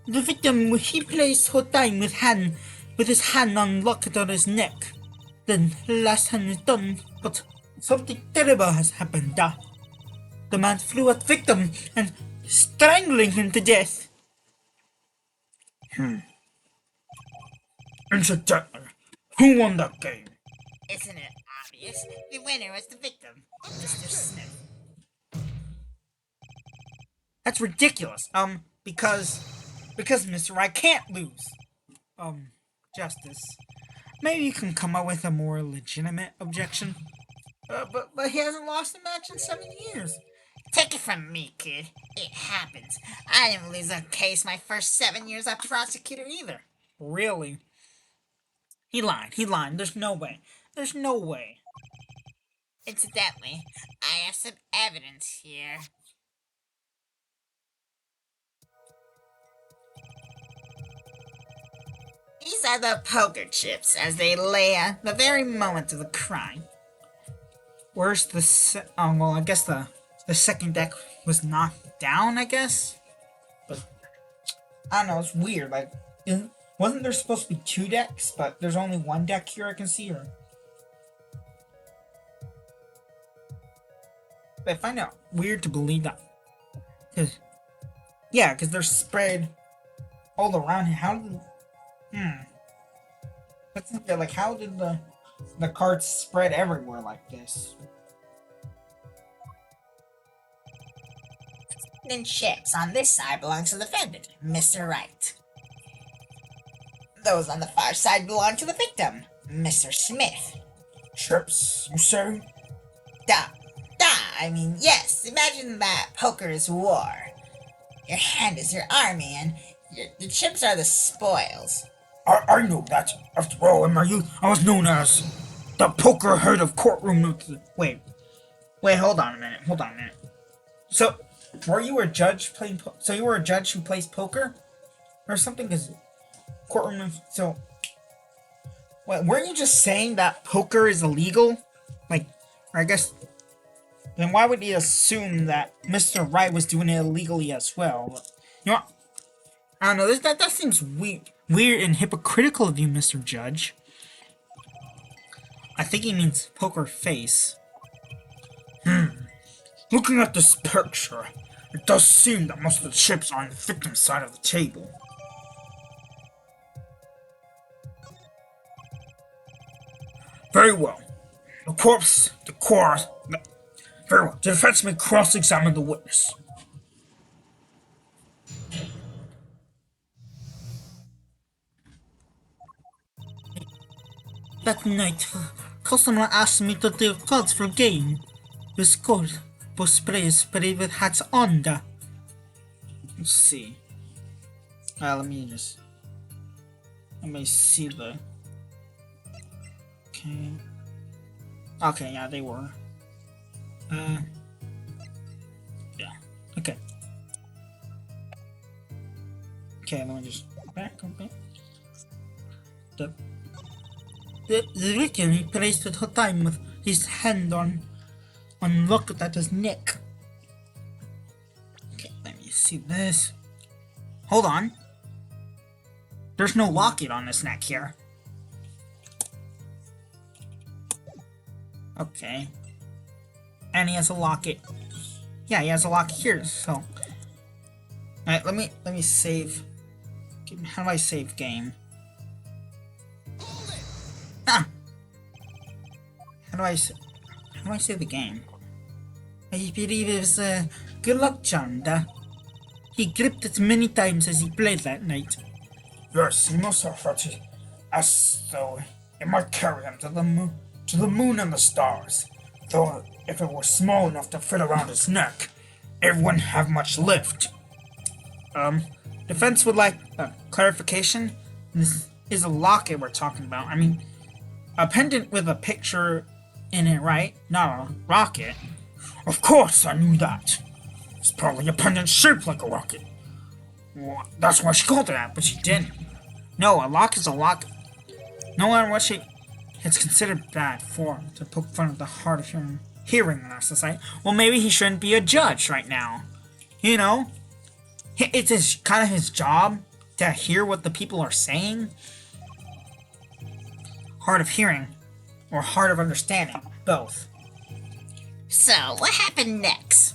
The victim, he plays whole time with his hand on locked on his neck. Then, last hand is done, but something terrible has happened, The man flew at victim and strangling him to death. Incidentally, who won that game? Isn't it obvious? obvious. The winner was the victim, Mr. Smith. That's ridiculous. Because Mr. Wright can't lose. Justice. Maybe you can come up with a more legitimate objection. But he hasn't lost a match in 7 years. Take it from me, kid. It happens. I didn't lose a case my first 7 years as prosecutor either. Really? He lied. He lied. There's no way. There's no way. Incidentally, I have some evidence here. These are the poker chips as they lay at the very moment of the crime. Where's the well, I guess the second deck was knocked down, I guess? But, I don't know, it's weird, like, wasn't there supposed to be 2 decks, but there's only 1 deck here I can see, or... I find it weird to believe that. Cause, yeah, because they're spread all around here. How did... Let's look at, like, how did the cards spread everywhere like this? The chips on this side belong to the defendant, Mr. Wright. Those on the far side belong to the victim, Mr. Smith. Chips, you say? I mean, yes, imagine that poker is war. Your hand is your army, and the chips are the spoils. I know that. After all, in my youth, I was known as the poker head of courtroom. Wait, hold on a minute. So, were you a judge playing so you were a judge who plays poker? Or something? Because courtroom, so... Wait, weren't you just saying that poker is illegal? Like, I guess... Then why would he assume that Mr. Wright was doing it illegally as well? You know what? I don't know, that seems weird and hypocritical of you, Mr. Judge. I think he means poker face. Looking at this picture, it does seem that most of the chips are on the victim's side of the table. Very well. Very well. The defense may cross-examine the witness. That night, customer asked me to do cards for game. The score was sprayed with hats on the... Let's see. Let me see the... Okay, yeah, they were. Yeah, okay. Okay, let me just back. The victim, he placed at her time with his hand on locked at his neck. Okay, let me see this. Hold on. There's no locket on his neck here. Okay. And he has a locket. Yeah, he has a locket here, so... Alright, let me save... How do I save game? Ah! How do I save the game? I believe it was good luck charm. He gripped it many times as he played that night. Yes, he must have felt it as though it might carry him to the moon and the stars. Though if it were small enough to fit around his neck, it wouldn't have much lift. Defense would like clarification. This is a locket we're talking about. I mean, a pendant with a picture in it, right? Not a rocket. Of course, I knew that. It's probably a pendant shaped like a rocket. Well, that's why she called it that, but she didn't. No, a lock is a lock. No matter what shape, it's considered bad form to poke fun of the hard of hearing in our society. Well, maybe he shouldn't be a judge right now. You know? It's kind of his job to hear what the people are saying. Hard of hearing, or hard of understanding, both. So, what happened next?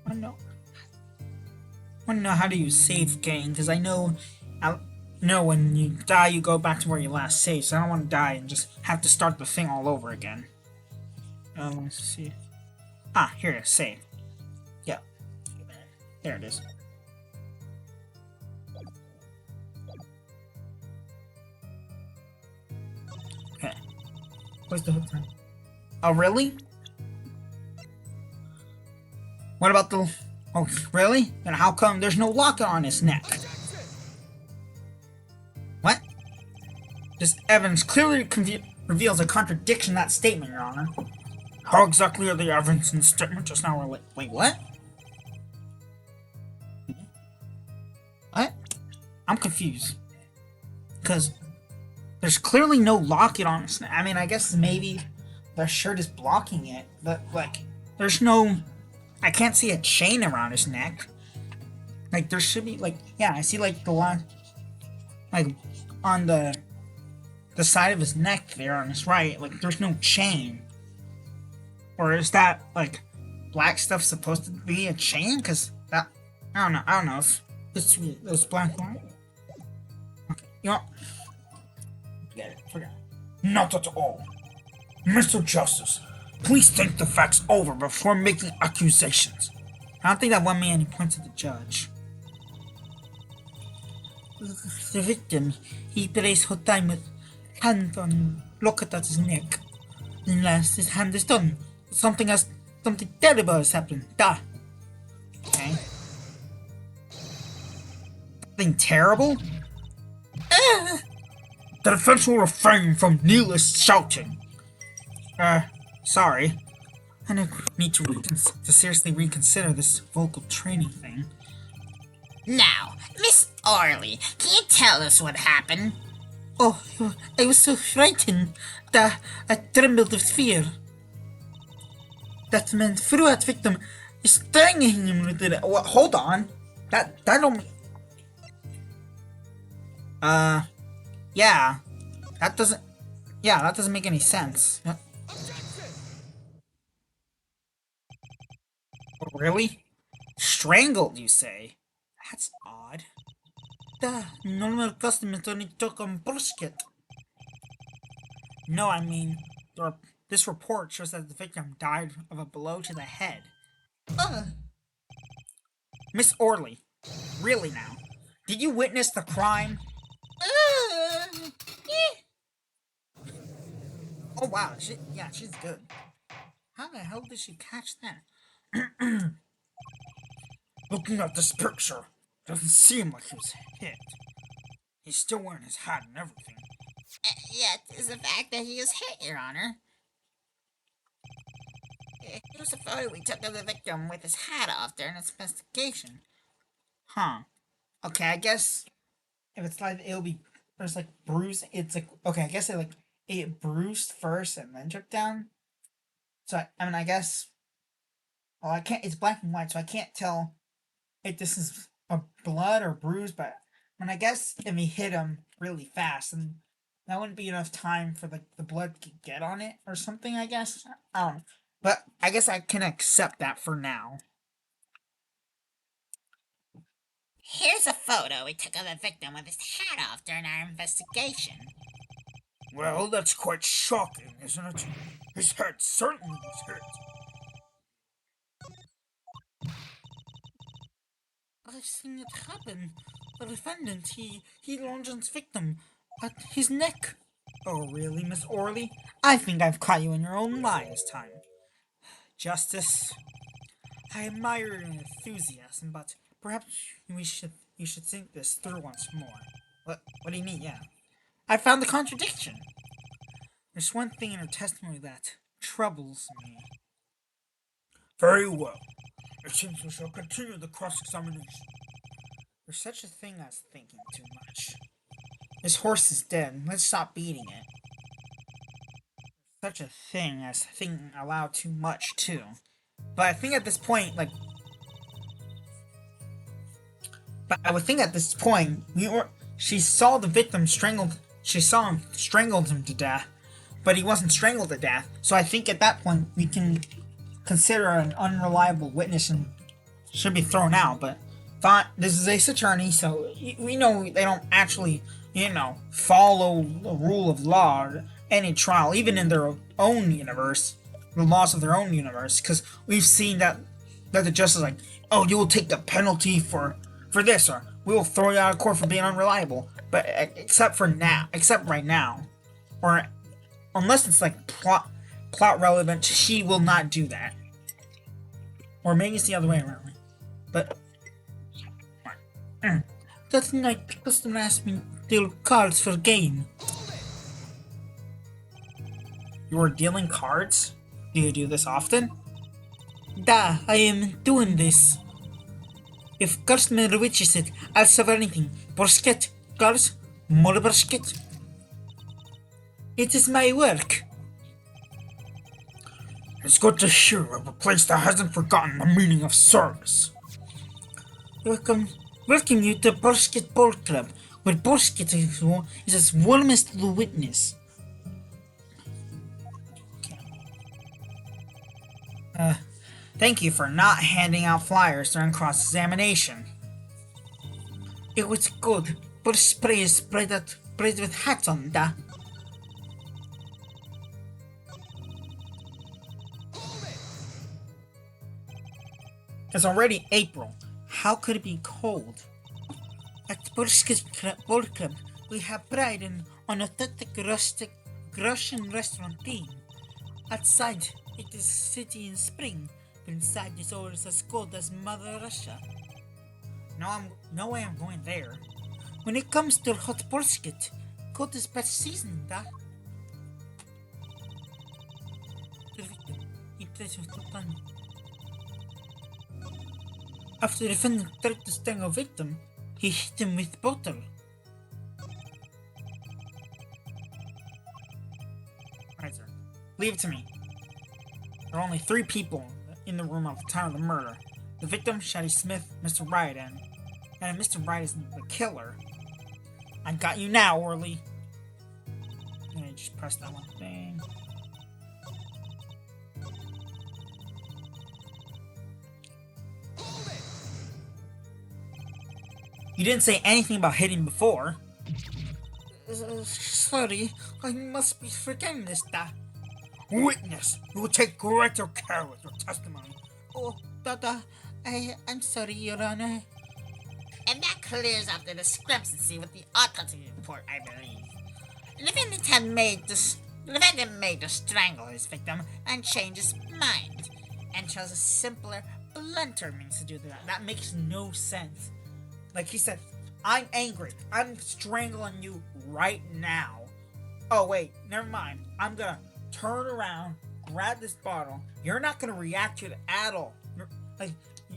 I want to know how do you save game, because I know know when you die, you go back to where you last saved, so I don't want to die and just have to start the thing all over again. Let's see. Ah, here it is, save. Yeah. There it is. Okay. Where's the hook time? Oh, really? What about the... Oh, really? Then how come there's no locket on his neck? What? This evidence clearly reveals a contradiction in that statement, Your Honor. How exactly are the evidence in the statement just now related? Wait, what? What? I'm confused. Because there's clearly no locket on his neck. I mean, I guess maybe the shirt is blocking it, but, like, there's no... I can't see a chain around his neck. Like, there should be, like... Yeah, I see, like, the line... Like, on the side of his neck there on his right, like, there's no chain. Or is that, like, black stuff supposed to be a chain? Because that... I don't know. It's black and white. Okay, you know... Forget it. Not at all. Mr. Justice, please think the facts over before making accusations. I don't think that one man, he points at the judge. The victim, he placed her time with hand on locket at his neck. Unless his hand is done, something terrible has happened. Da. Okay. Something terrible? The defense will refrain from needless shouting. Sorry. I need to seriously reconsider this vocal training thing. Now, Miss Orley, can you tell us what happened? Oh, I was so frightened that I trembled with fear. That man threw at victim, strangling him with it. Well, hold on. That don't... Yeah. That doesn't make any sense. Really? Strangled, you say? That's odd. The normal custom is only took on brisket. No, I mean, this report shows that the victim died of a blow to the head. Miss Orley, really now? Did you witness the crime? Oh wow, she's good. How the hell did she catch that? Looking at this picture, doesn't seem like he was hit. He's still wearing his hat and everything. Yet is the fact that he is hit, Your Honor. Here's a photo we took of the victim with his hat off during its investigation. Huh. Okay, I guess if it's like it'll be there's like bruise. It's like okay, I guess it bruised first and then took down. So I mean, I guess. Well, I can't. It's black and white, so I can't tell if this is a blood or bruise. But I guess if he hit him really fast, then that wouldn't be enough time for the blood to get on it or something. I guess I don't know. But I guess I can accept that for now. Here's a photo we took of the victim with his hat off during our investigation. Well, that's quite shocking, isn't it? His head certainly was hit. I've seen it happen. The defendant, he lunged his victim at his neck. Oh, really, Miss Orley? I think I've caught you in your own lie this time. Justice, I admire your enthusiasm, but perhaps you should think this through once more. What do you mean, yeah? I found the contradiction. There's one thing in her testimony that troubles me. Very well. It seems we shall continue the cross-examination. There's such a thing as thinking too much. This horse is dead. Let's stop beating it. Such a thing as thinking aloud too much, too. But I think at this point, I would think at this point, she saw the victim strangled. She saw him strangled him to death, but he wasn't strangled to death. So I think at that point we can consider an unreliable witness and should be thrown out. But thought this is Ace Attorney, so we know they don't actually, follow the rule of law or any trial, even in their own universe, the laws of their own universe, because we've seen that the justice is like, oh, you will take the penalty for this, or we will throw you out of court for being unreliable. But except right now, or unless it's like plot relevant, he will not do that. Or maybe it's the other way around. But that night, customer asked me to deal cards for gain. You are dealing cards? Do you do this often? Da, I am doing this. If customer wishes it, I'll serve anything. Borsket, cards, more borsket. It is my work. It's good to hear of a place that hasn't forgotten the meaning of service. Welcome you to Borsket Ball Club, where Borsket is as warm as the witness. Thank you for not handing out flyers during cross-examination. It was good, but spray is sprayed with hats on, da. It's already April. How could it be cold? At Borsket Ball Club, we have pride in an authentic rustic Russian restaurant theme. Outside, it is city in spring, but inside it's always as cold as Mother Russia. No way I'm going there. When it comes to hot borsket, cold is best seasoning, da. He plays with the gun. After the defendant tried to sting a victim, he hit him with bottle. Alright, sir. Leave it to me. There are only 3 people in the room at the time of the murder. The victim, Shady Smith, Mr. Wright, and Mr. Wright is the killer. I got you now, Orly. And I just press that one thing. You didn't say anything about hitting before. Sorry, I must be forgetting this, da. Witness, you will take greater care with your testimony. Oh, Dada, I'm sorry, Your Honor. And that clears up the discrepancy with the autopsy report, I believe. The defendant made to strangle his victim and change his mind, and chose a simpler, blunter means to do that. That makes no sense. Like he said, I'm angry. I'm strangling you right now. Oh, wait, never mind. I'm gonna turn around, grab this bottle. You're not gonna react to it at all.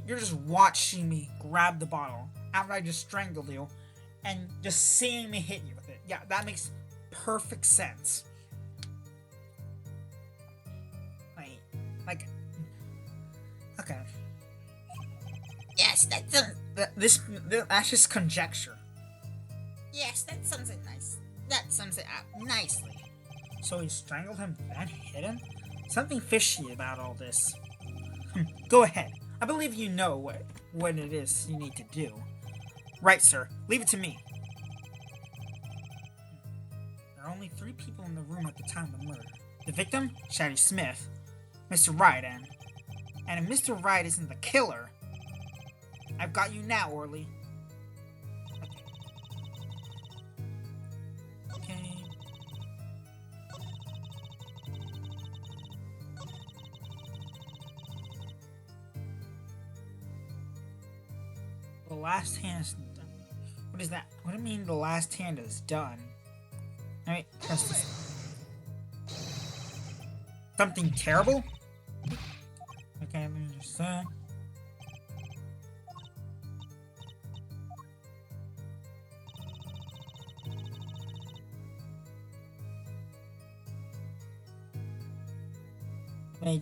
You're just watching me grab the bottle after I just strangled you and just seeing me hit you with it. Yeah, that makes perfect sense. Okay. Yes, That's just conjecture. Yes, that sums it nice. That sums it up nicely. So he strangled him, then hit him? Something fishy about all this. Go ahead. I believe you know what it is you need to do. Right, sir. Leave it to me. There are only 3 people in the room at the time of the murder. The victim, Shady Smith, Mr. Wright, and if Mr. Wright isn't the killer, I've got you now, Orly. Okay. The last hand is done. What is that? What do you mean the last hand is done? Alright, press this. Something terrible? Okay, let me just Let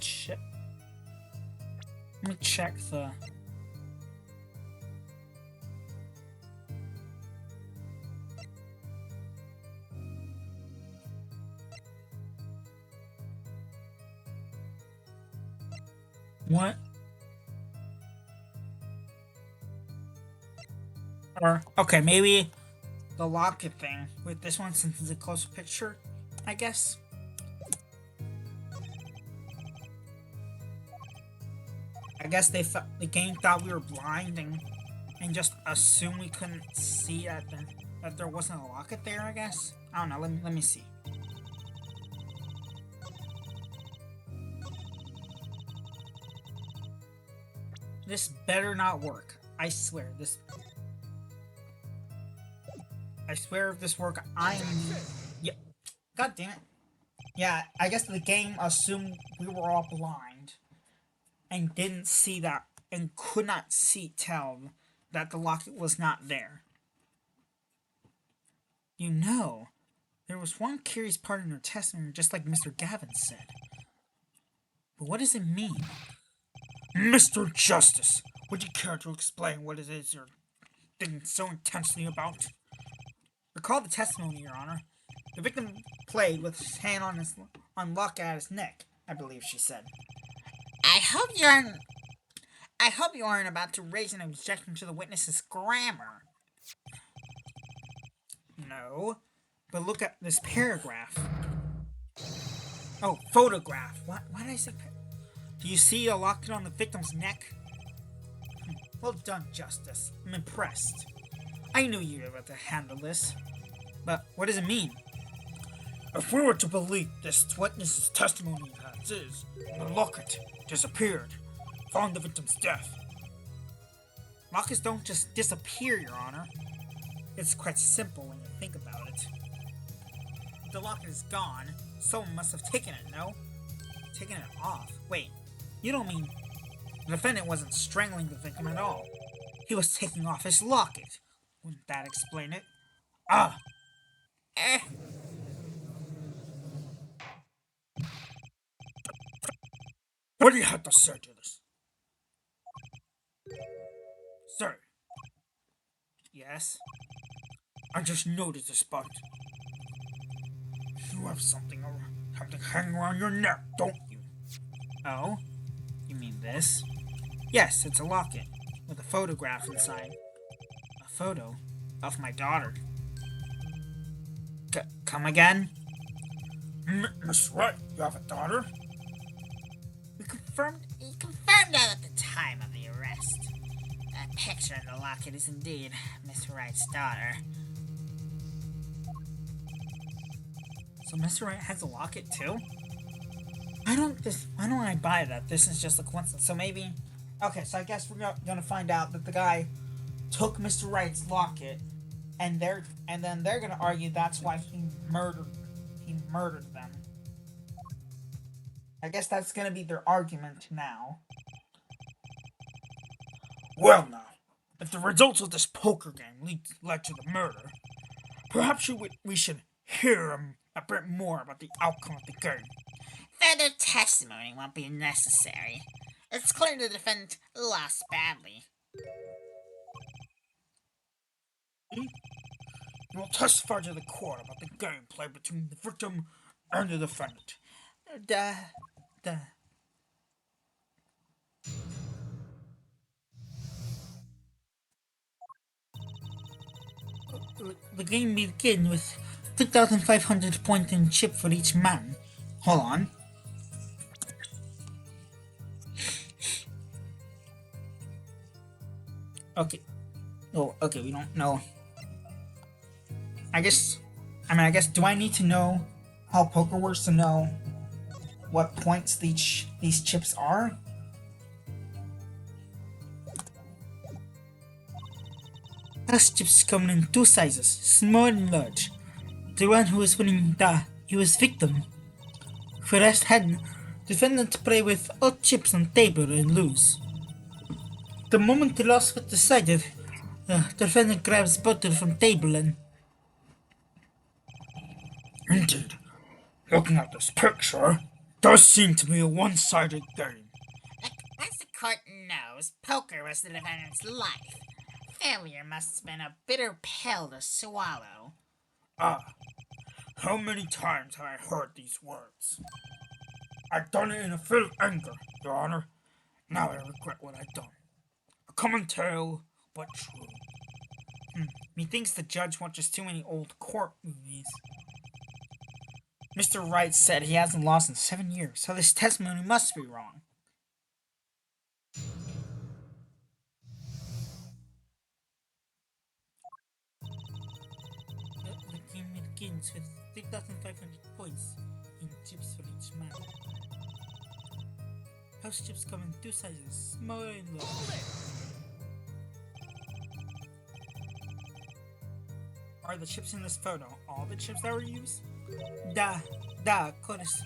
me check the... What? Or, okay, maybe the locket thing with this one since it's a closer picture, I guess. I guess the game thought we were blind and just assumed we couldn't see that there wasn't a locket there, I guess. I don't know, let me see. This better not work. I swear if this work, yeah. God damn it. Yeah, I guess the game assumed we were all blind and didn't see that and could not tell that the locket was not there. You know, there was one curious part in her testimony, just like Mr. Gavin said. But what does it mean? Mr. Justice, would you care to explain what it is you're thinking so intensely about? Recall the testimony, Your Honor. The victim played with his hand on lock at his neck, I believe she said. I hope you aren't about to raise an objection to the witness's grammar. No, but look at this paragraph. Oh, photograph. Why did I say Do you see a locket on the victim's neck? Well done, Justice. I'm impressed. I knew you were able to handle this. But what does it mean? If we were to believe this witness's testimony as is, the locket disappeared following the victim's death. Lockets don't just disappear, Your Honor. It's quite simple when you think about it. If the locket is gone, someone must have taken it, no? Taken it off? Wait, you don't mean the defendant wasn't strangling the victim at all. He was taking off his locket. Wouldn't that explain it? Ah! What do you have to say to this? Sir, Yes? I just noticed this spot. You have something hanging around your neck, don't you? Oh? You mean this? Yes, it's a locket with a photograph inside. A photo of my daughter. Come again? Miss Wright, you have a daughter? He confirmed that at the time of the arrest. That picture in the locket is indeed Miss Wright's daughter. So Mr. Wright has a locket too? Why don't I buy that? This is just a coincidence. So maybe... Okay, so I guess we're gonna find out that the guy took Mr. Wright's locket and then they're gonna argue that's why he murdered them. I guess that's gonna be their argument now. Well now, if the results of this poker game led to the murder, perhaps we should hear a bit more about the outcome of the game. Further testimony won't be necessary. It's clear the defendant lost badly. You will testify to the court about the game played between the victim and the defendant. The game begins with 2,500 points in chip for each man. Hold on. Okay. Oh, okay, we don't know. I guess, do I need to know how poker works to know what points these chips are? As chips come in two sizes, small and large. The one who is winning he was victim. First hand, defendant play with all chips on table and lose. The moment the loss was decided, the defendant grabs bottle from table and... Indeed, looking at this picture, does seem to be a one-sided game. As the court knows, poker was the defendant's life. Failure must have been a bitter pill to swallow. Ah, how many times have I heard these words? I've done it in a fit of anger, Your Honor. Now I regret what I've done. A common tale, but true. Methinks the judge watches too many old court movies. Mr. Wright said he hasn't lost in 7 years, so this testimony must be wrong. The game begins with 3,500 points in chips for each man. House chips come in 2 sizes, small and large. Are the chips in this photo all the chips that were used? Da, of course.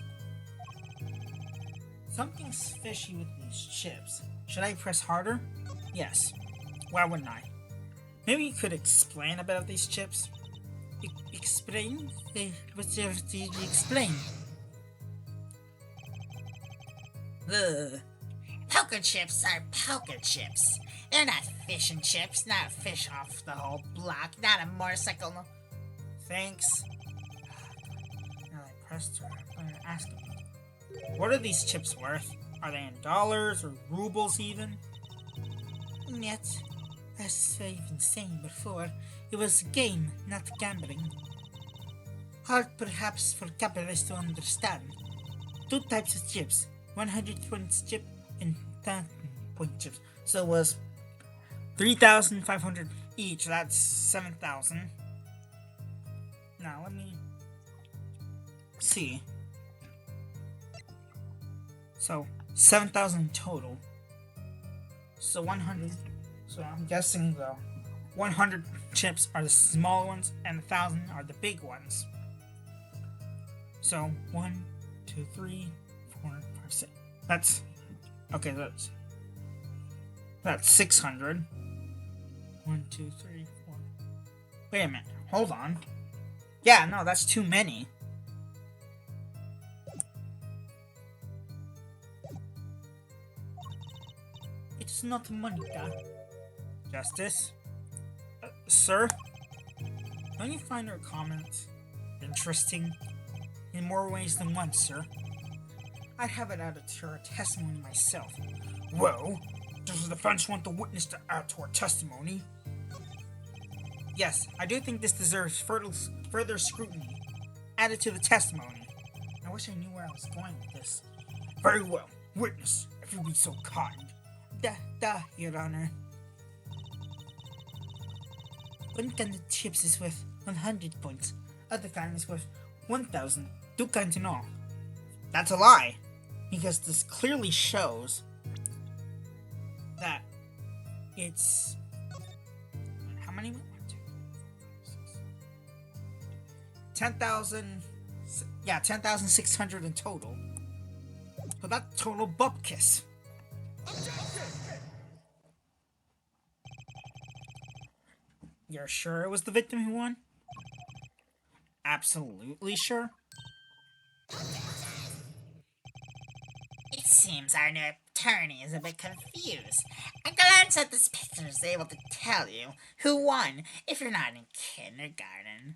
Something's fishy with these chips. Should I press harder? Yes. Why wouldn't I? Maybe you could explain about these chips? Explain? What's there to explain? Poker chips are poker chips. They're not fish and chips, not a fish off the whole block, not a motorcycle. Thanks. Now I pressed her. I'm gonna ask him. What are these chips worth? Are they in dollars or rubles even? Yet, as I've been saying before, it was a game, not gambling. Hard perhaps for capitalists to understand. 2 types of chips, 100 points chip and 1000 point chips. So it was 3,500 each, that's 7,000. Now let me see. So 7,000 total. So 100. So I'm guessing the 100 chips are the small ones and 1,000 are the big ones. So 1, 2, 3, 4, 5, 6. That's okay. That's 600. 1, 2, 3, 4. Wait a minute. Hold on. Yeah, no, that's too many. It's not money, Dad. Justice? Sir? Don't you find her comment interesting? In more ways than one, sir. I'd have it added to her testimony myself. Well, does the defense want the witness to add to her testimony? Yes, I do think this deserves further scrutiny. Added to the testimony. I wish I knew where I was going with this. Very well. Witness, if you'd be so kind. Your Honor. One kind of chips is worth 100 points. Other kind is worth 1,000. 2 kinds in all. That's a lie. Because this clearly shows that it's... How many? 1, 2, 4, 5, 6. 10,000... Yeah, 10,600 in total. So that's total bupkis. You're sure it was the victim who won? Absolutely sure? It seems our new attorney is a bit confused. A glance at this picture is able to tell you who won if you're not in kindergarten.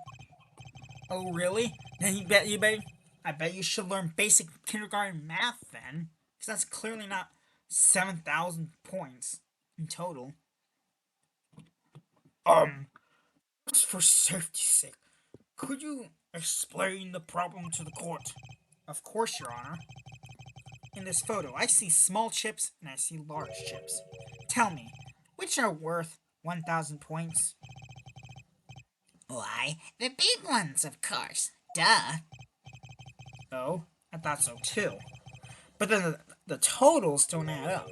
Oh, really? Then I bet you should learn basic kindergarten math then. Because that's clearly not 7,000 points in total. Just for safety's sake, could you explain the problem to the court? Of course, Your Honor. In this photo, I see small chips and I see large chips. Tell me, which are worth 1,000 points? Why, the big ones, of course. Duh. Oh, I thought so too. But then the totals don't add up.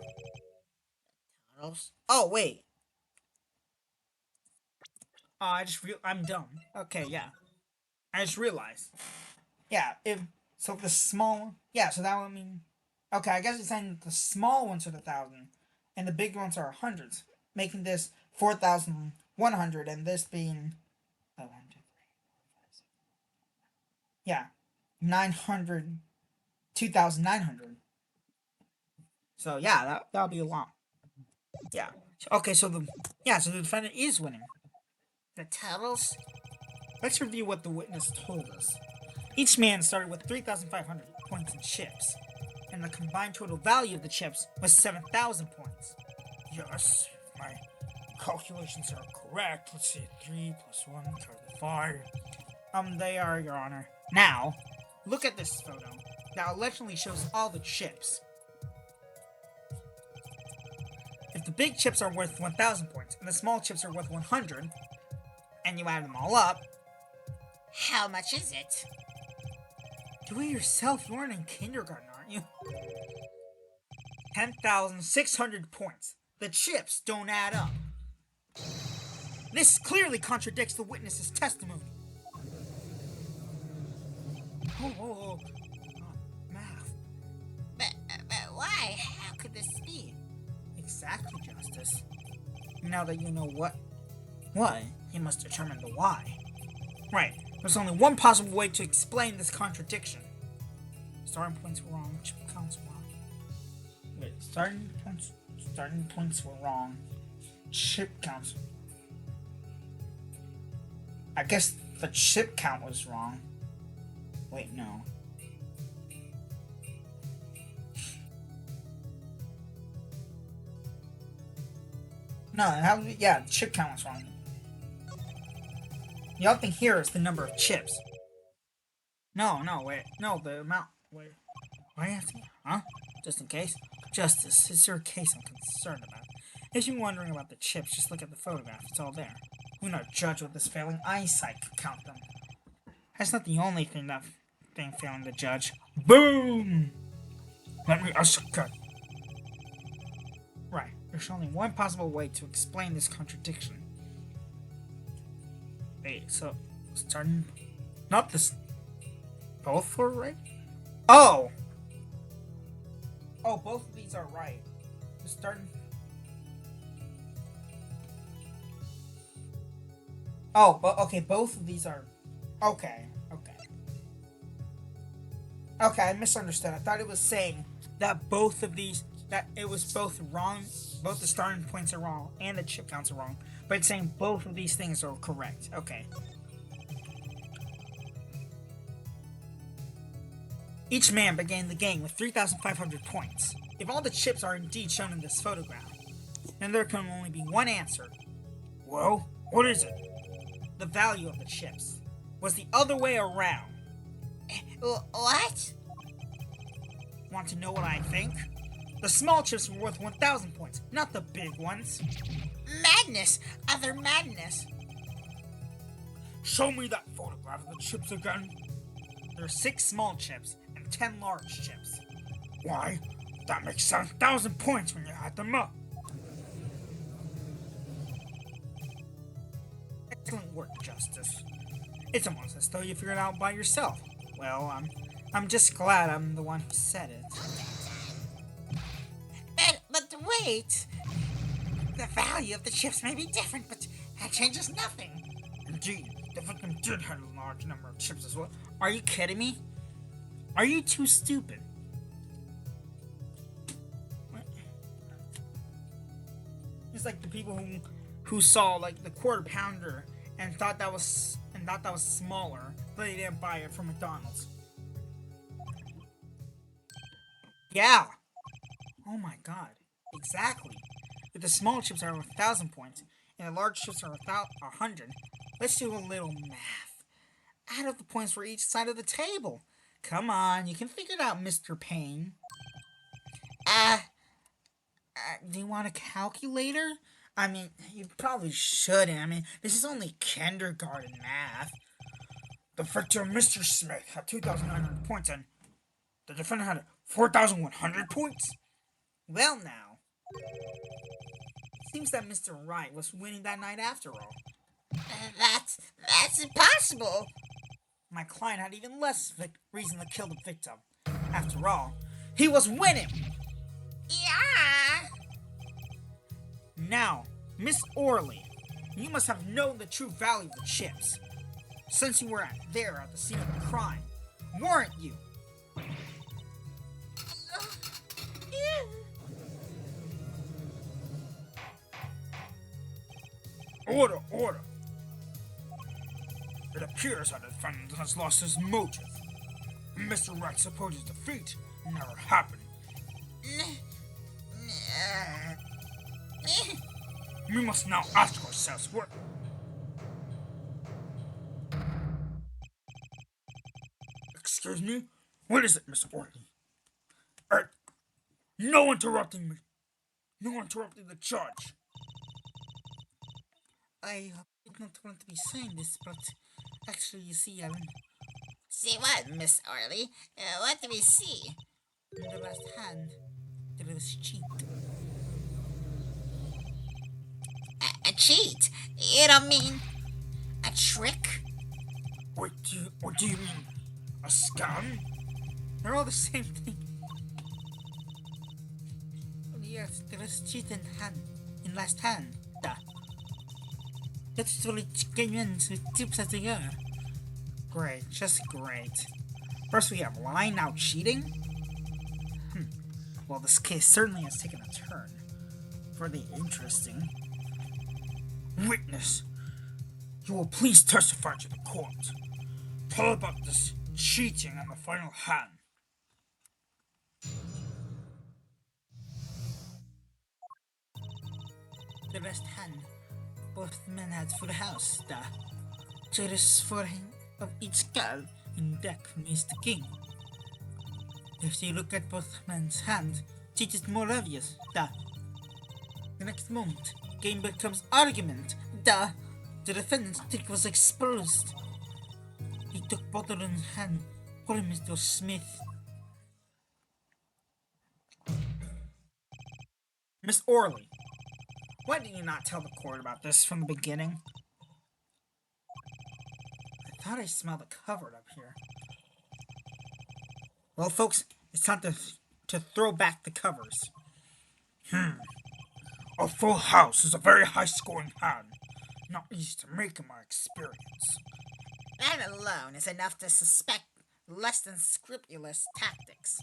Totals? Oh, wait. Oh, I'm dumb. Okay, yeah. I just realized. Yeah, so the small... Yeah, so that would mean... Okay, I guess it's saying the small ones are the 1,000, and the big ones are hundreds, making this 4,100, and this being... Oh, 1, 2, 3, 4, 5, 6. Yeah, 900... 2,900. So, yeah, that'll be a lot. Yeah. Okay, so the defendant is winning. The totals? Let's review what the witness told us. Each man started with 3,500 points in chips, and the combined total value of the chips was 7,000 points. Yes, my calculations are correct. Let's see, 3 plus 1, 35. They are, Your Honor. Now, look at this photo. That allegedly shows all the chips. If the big chips are worth 1,000 points, and the small chips are worth 100, and you add them all up... How much is it? Do it yourself, you aren't in kindergarten, aren't you? 10,600 points. The chips don't add up. This clearly contradicts the witness's testimony. Oh, math. But why? How could this be? Exactly, Justice. Now that you know what, you must determine the why. Right, there's only one possible way to explain this contradiction. Starting points were wrong, chip counts were wrong. Wait, starting points were wrong. Chip counts. I guess the chip count was wrong. Wait, no. No, yeah, the chip count was wrong. The other thing here is the number of chips. No, the amount. Wait, why you have to? Huh? Just in case? Justice, is there a case I'm concerned about? If you're wondering about the chips, just look at the photograph. It's all there. We're not judged with this failing eyesight can count them. That's not the only thing failing the judge. Boom! Let me ask a Right. There's only one possible way to explain this contradiction. Wait, so starting... Not this... Both were right? Oh! Oh, both of these are right. The starting... Oh, but okay, both of these are... Okay. Okay, I misunderstood. I thought it was saying that both of these... That it was both wrong. Both the starting points are wrong and the chip counts are wrong. But it's saying both of these things are correct. Okay. Each man began the game with 3,500 points. If all the chips are indeed shown in this photograph, then there can only be one answer. Well, what is it? The value of the chips was the other way around. What? Want to know what I think? The small chips were worth 1,000 points, not the big ones. Madness! Other madness! Show me that photograph of the chips again. There are 6 small chips and 10 large chips. Why? That makes 7,000 points when you add them up. Excellent work, Justice. It's almost as though you figured it out by yourself. Well, I'm just glad I'm the one who said it. But wait! The value of the chips may be different, but that changes nothing. Indeed, the victim did have a large number of chips as well. Are you kidding me? Are you too stupid? It's like the people who saw like the quarter pounder and thought that was smaller, but they didn't buy it from McDonald's. Yeah. Oh my god. Exactly. If the small chips are 1,000 points and the large chips are 100, let's do a little math. Add up the points for each side of the table. Come on, you can figure it out, Mr. Payne. Do you want a calculator? I mean, you probably shouldn't. I mean, this is only kindergarten math. The victim, Mr. Smith, had 2,900 points and the defendant had 4,100 points? Well now. Seems that Mr. Wright was winning that night after all. That's impossible. My client had even less reason to kill the victim. After all, he was winning! Yeah. Now, Miss Orley, you must have known the true value of the chips. Since you were there at the scene of the crime, weren't you? Order, order! It appears that the defendant has lost his motive. Mr. Wright supposes defeat never happened. We must now ask ourselves what. Excuse me? What is it, Miss Orton? No interrupting me! No interrupting the judge! I did not want to be saying this, but actually, you see, Alan, See what, Miss Orley? What do we see? in the last hand, there was cheat. A cheat? You don't mean a trick? What do you mean? A scam? They're all the same thing. Yes, there is cheat in hand, in last hand. Duh. That's really came in with tips at the air. Great, just great. First we have lying, now cheating? Well, this case certainly has taken a turn. For the interesting. Witness, you will please testify to the court. Tell about this cheating on the final hand. The last hand, both men had full house. The jurors for him of each card in deck from ace to king. If you look at both men's hands, cheat is more obvious. The next moment, game becomes argument. The defendant's trick was exposed. He took bottle in his hand. Poor Mr. Smith. Miss Orley, why did you not tell the court about this from the beginning? I thought I smelled a cupboard up here. Well, folks, it's time to throw back the covers. A full house is a very high-scoring hand. Not easy to make in my experience. That alone is enough to suspect less than scrupulous tactics.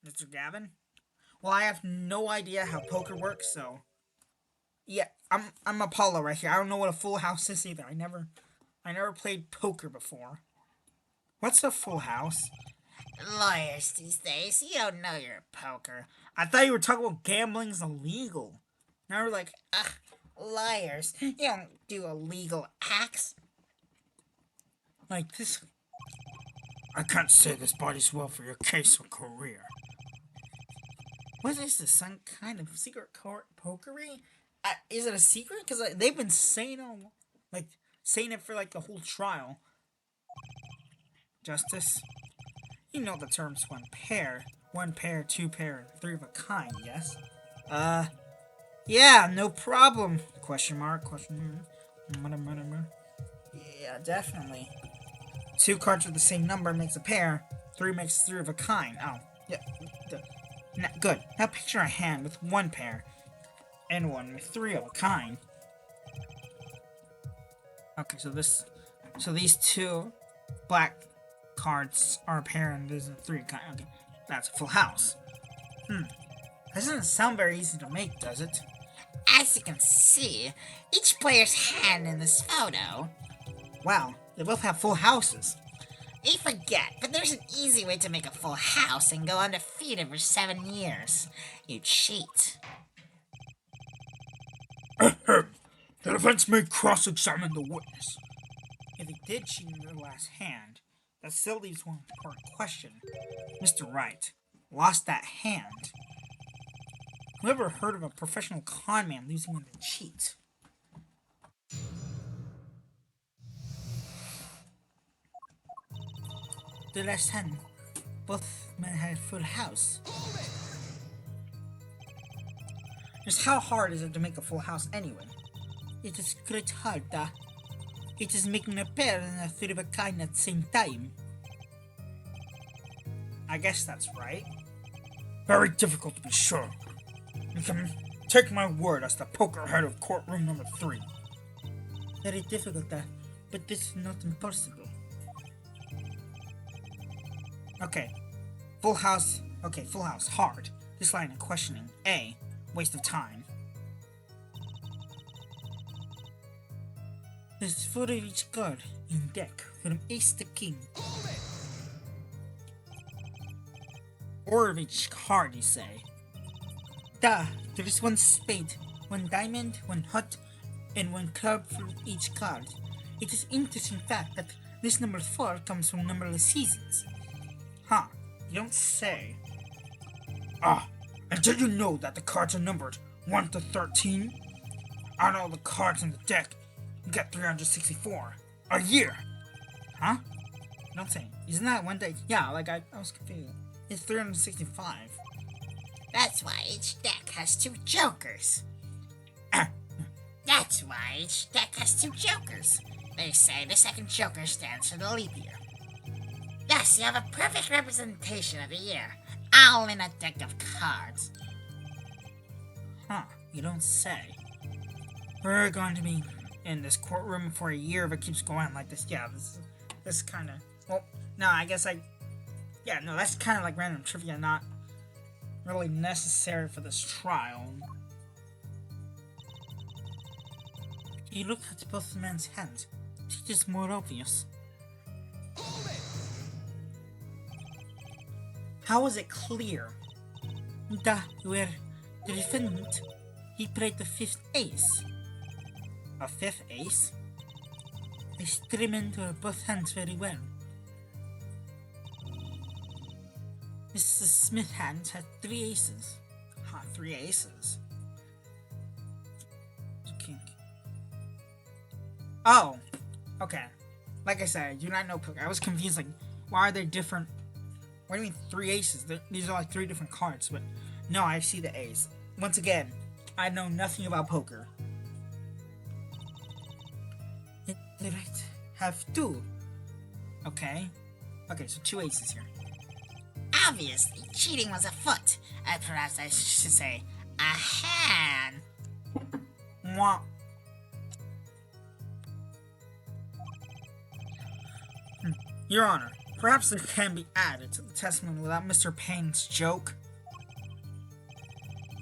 Mr. Gavin? Well, I have no idea how poker works, so... Yeah, I'm Apollo right here. I don't know what a full house is either. I never played poker before. What's a full house? Lawyers these days, you don't know your poker. I thought you were talking about gambling's illegal. Now we're like, Ugh, liars. You don't do illegal acts. like this. I can't say this bodes well for your case or career. What is this? Some kind of secret court pokery? Is it a secret? Because they've been saying saying it for like the whole trial. Justice, you know the terms one pair, two pair, and three of a kind. Yes. Yeah, no problem. Question mark. Yeah, definitely. Two cards with the same number makes a pair. Three makes three of a kind. Oh, yeah. Good. Now picture a hand with one pair, and one with three of a kind. Okay, so these two black cards are a pair, and there's a three kind. Okay, that's a full house. That doesn't sound very easy to make, does it? As you can see, each player's hand in this photo. Wow, they both have full houses. You forget, but there's an easy way to make a full house and go undefeated for 7 years. You cheat. The defense may cross-examine the witness. If he did cheat in their last hand, that still leaves one important question. Mr. Wright lost that hand. Whoever heard of a professional con man losing when they cheat? The last hand, both men had a full house. Just how hard is it to make a full house anyway? It is quite hard, It is making a pair and a three of a kind at the same time. I guess that's right. Very difficult to be sure. You can take my word as the poker head of courtroom number 3. Very difficult, but this is not impossible. Okay, full house. Okay, full house. Hard. This line of questioning. A. Waste of time. There's 4 of each card in deck from ace to king. Or of each card, you say. Duh, there is one spade, one diamond, one hut, and one club for each card. It is interesting fact that this number 4 comes from numberless seasons. Huh, you don't say. Ah, and did you know that the cards are numbered 1 to 13? Out of all the cards in the deck, you get 364 a year. Huh? You don't say. Isn't that one day? Yeah, like I was confused. It's 365. That's why each deck has 2 jokers. That's why each deck has 2 jokers. They say the second joker stands for the leap year. Thus, you have a perfect representation of the year, all in a deck of cards. Huh, you don't say. We're going to be in this courtroom for a year if it keeps going like this. Yeah, this kind of... Well, no, I guess yeah, no, that's kind of like random trivia, not really necessary for this trial. You look at both the men's hands. It's just more obvious. How is it clear? Where the defendant, he played the 5th ace. A 5th ace? I stream into both hands very well. Mr. Smith's hands had 3 aces. Huh, 3 aces. King. Oh, okay. Like I said, I do not know poker. I was confused, like, why are they different? What do you mean 3 aces? These are like 3 different cards, but no, I see the ace. Once again, I know nothing about poker. The right have 2. Okay. Okay, so 2 aces here. Obviously, cheating was afoot. Perhaps I should say, a hand. Mwah. Your Honor, perhaps there can be added to the testimony without Mr. Payne's joke.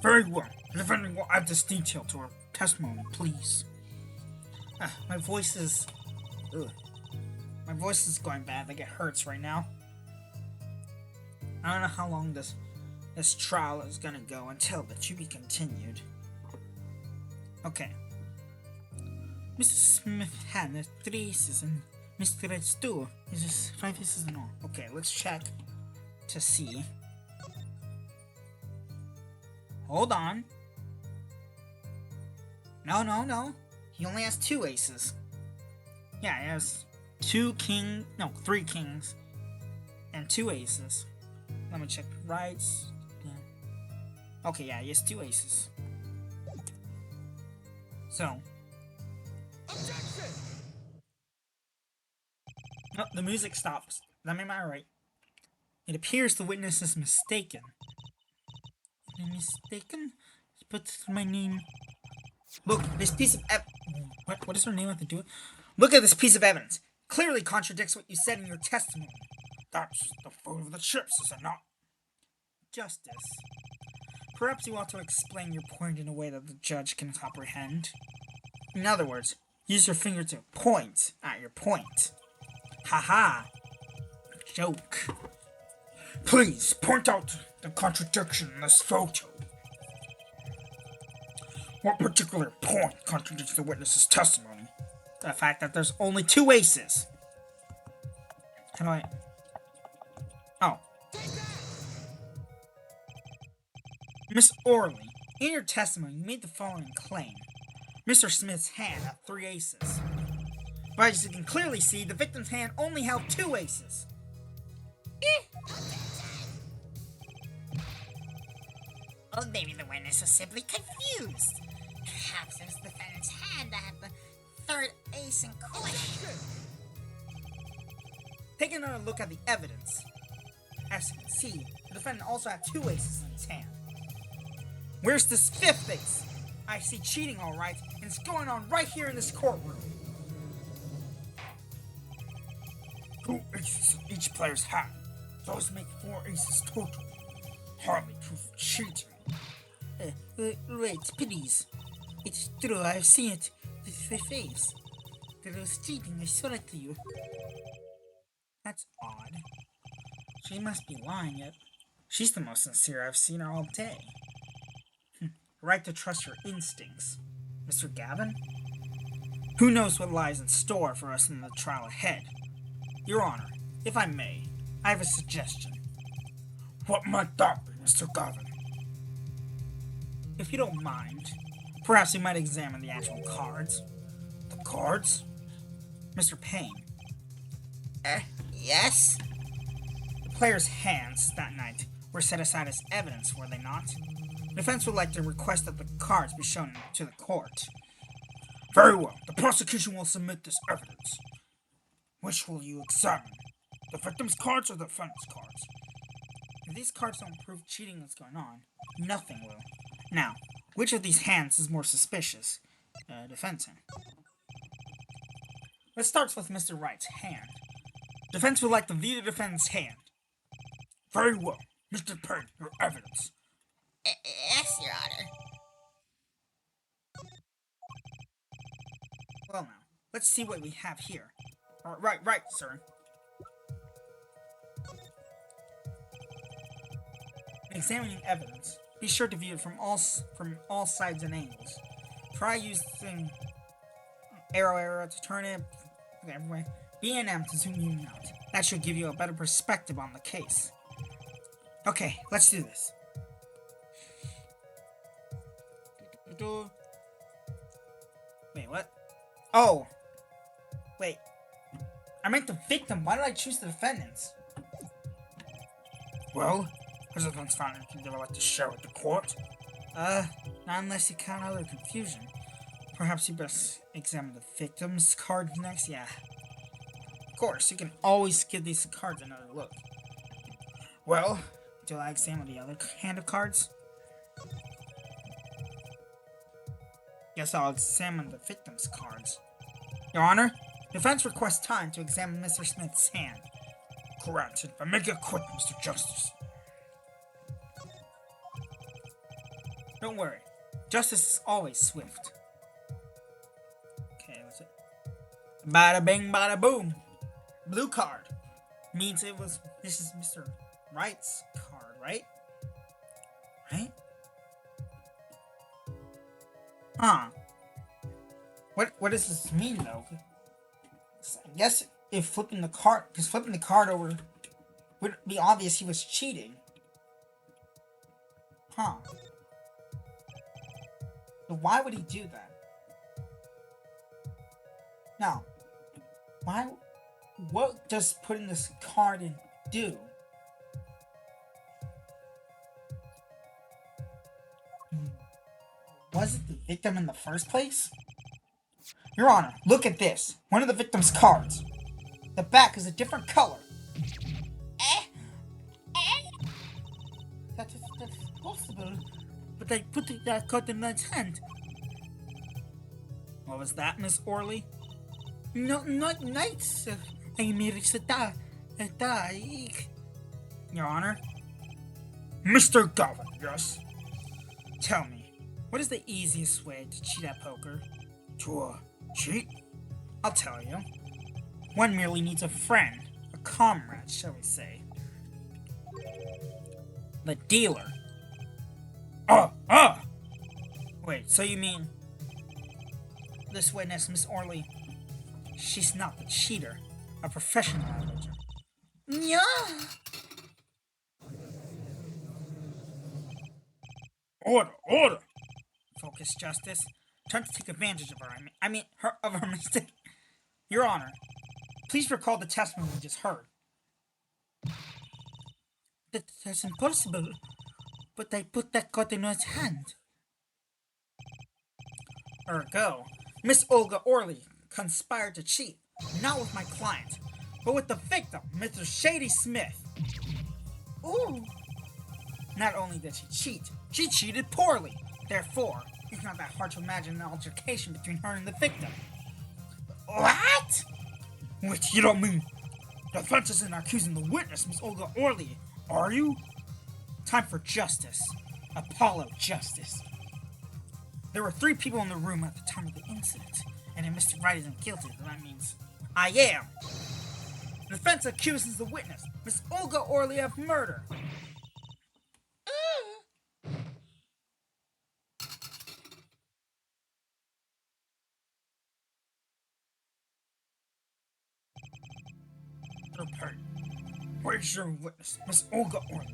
Very well. The defendant will add this detail to her testimony, please. My voice is... Ugh. My voice is going bad, like it hurts right now. I don't know how long this trial is gonna go until the to be continued. Okay. Mr. Smith had 3 aces and Mr. Wright's 2. Is this 5 aces and all? Okay, let's check to see. Hold on. No. He only has 2 aces. Yeah, he has 3 kings and 2 aces. Let me check. Wright's. Yeah. Okay, yeah, he has 2 aces. So. Objection! Oh, the music stops. Am I right? It appears the witness is mistaken. Am I mistaken? But my name. Look, this piece of what does her name have to do with? Look at this piece of evidence. Clearly contradicts what you said in your testimony. That's the food of the chips, is it not? Justice. Perhaps you ought to explain your point in a way that the judge can comprehend. In other words, use your finger to point at your point. Haha. Joke. Please, point out the contradiction in this photo. What particular point contradicts the witness's testimony? The fact that there's only 2 aces. How do I... Oh. Miss Orley, in your testimony, you made the following claim. Mr. Smith's hand had 3 aces. But as you can clearly see, the victim's hand only held 2 aces. Well, maybe the witness was simply confused. Perhaps it was the defendant's hand that had the 3rd ace in question. Take another look at the evidence. As you can see, the defendant also had 2 aces in his hand. Where's this 5th ace? I see cheating alright, and it's going on right here in this courtroom. 2 aces in each player's hand. Those make 4 aces total. Hardly proof of cheating. Wait, please. It's true, I've seen it with my face. There was cheating, I swear it to you. That's odd. She must be lying. She's the most sincere I've seen her all day. right to trust your instincts. Mr. Gavin? Who knows what lies in store for us in the trial ahead? Your Honor, if I may, I have a suggestion. What might that be, Mr. Gavin? If you don't mind, perhaps we might examine the actual cards. The cards? Mr. Payne, Yes? the players' hands that night were set aside as evidence, were they not? The defense would like to request that the cards be shown to the court. Very well. The prosecution will submit this evidence. Which will you examine? The victim's cards or the defendant's cards? If these cards don't prove cheating is going on, nothing will. Now, which of these hands is more suspicious? Defense hand. Let's start with Mr. Wright's hand. Defense would like to view the defendant's hand. Very well. Mr. Payne, your evidence. Yes, Your Honor. Well now, let's see what we have here. Right, sir. In examining evidence, be sure to view it from all sides and angles. Try using arrow to turn it every way. B and M to zoom in out. That should give you a better perspective on the case. Okay, let's do this. Wait, what? Oh! Wait. I meant the victim. Why did I choose the defendants? Well, has the defense found anything they would like to share with the court? Not unless you count other confusion. Perhaps you best examine the victim's card next? Yeah. Of course, you can always give these cards another look. Well, do I examine the other hand of cards? Guess I'll examine the victim's cards. Your Honor, defense requests time to examine Mr. Smith's hand. Granted, but make it quick, Mr. Justice. Don't worry. Justice is always swift. Okay, what's it? Bada bing, bada boom. Blue card. Means this is Mr. Wright's card, right? Right? Huh. What does this mean, though? I guess if flipping the card over would be obvious he was cheating. Huh. But why would he do that? Now, what does putting this card in do? Was it the victim in the first place? Your Honor, look at this. One of the victim's cards. The back is a different color. That's possible. But I put that card in my hand. What was that, Miss Orley? No, not nice. Your Honor? Mr. Gavin, yes? Tell me, what is the easiest way to cheat at poker? To, cheat? I'll tell you. One merely needs a friend, a comrade, shall we say. The dealer. Wait, so you mean this witness, Miss Orley, she's not the cheater, a professional amateur. Yeah. Order! Focus, Justice. Trying to take advantage of her, of her mistake. Your Honor, please recall the testimony we just heard. That's impossible. But I put that card in his hand. Ergo, Miss Olga Orley conspired to cheat, not with my client, but with the victim, Mr. Shady Smith. Ooh. Not only did she cheat, she cheated poorly. Therefore, it's not that hard to imagine an altercation between her and the victim. What? Wait, you don't mean the defense isn't accusing the witness, Miss Olga Orley, are you? Time for justice. Apollo justice. There were 3 people in the room at the time of the incident, and if Mr. Wright isn't guilty, then that means I am. The defense accuses the witness, Miss Olga Orley, of murder. Where's your witness, Miss Olga Orlin?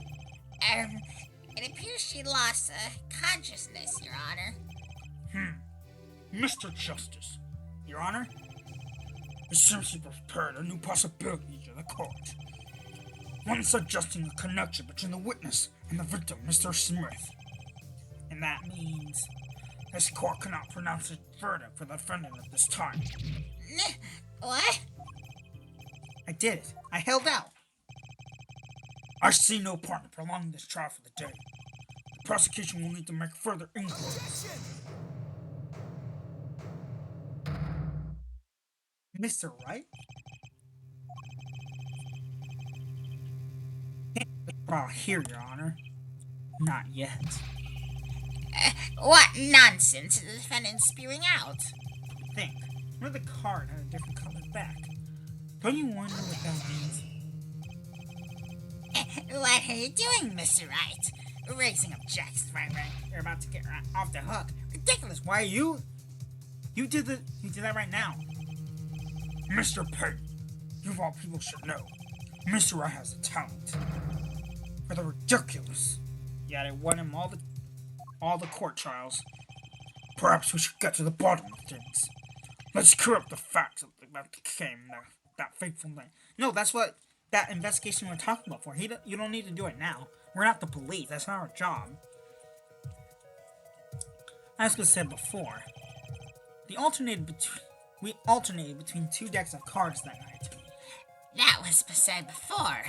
It appears she lost consciousness, Your Honor. Mr. Justice, Your Honor, it seems you prepared a new possibility to the court. One suggesting a connection between the witness and the victim, Mr. Smith. And that means This court cannot pronounce a verdict for the defendant at this time. What? I did it. I held out. I see no point in prolonging this trial for the day. The prosecution will need to make further inquiries. Mr. Wright? Well, here, Your Honor. Not yet. What nonsense is the defendant spewing out? Think. What if the card had a different colored back? Don't you wonder what that means? What are you doing, Mr. Wright? Raising objections right when you're about to get off the hook. Ridiculous. Why are you? You did that right now. Mr. Payne, you of all people should know, Mr. Wright has a talent for the ridiculous. Yet it won him all the court trials. Perhaps we should get to the bottom of things. Let's clear up the facts that became that fateful night. No, that's what that investigation we're talking about for. You don't need to do it now. We're not the police. That's not our job. As was said before, we alternated between two decks of cards that night. That was said before.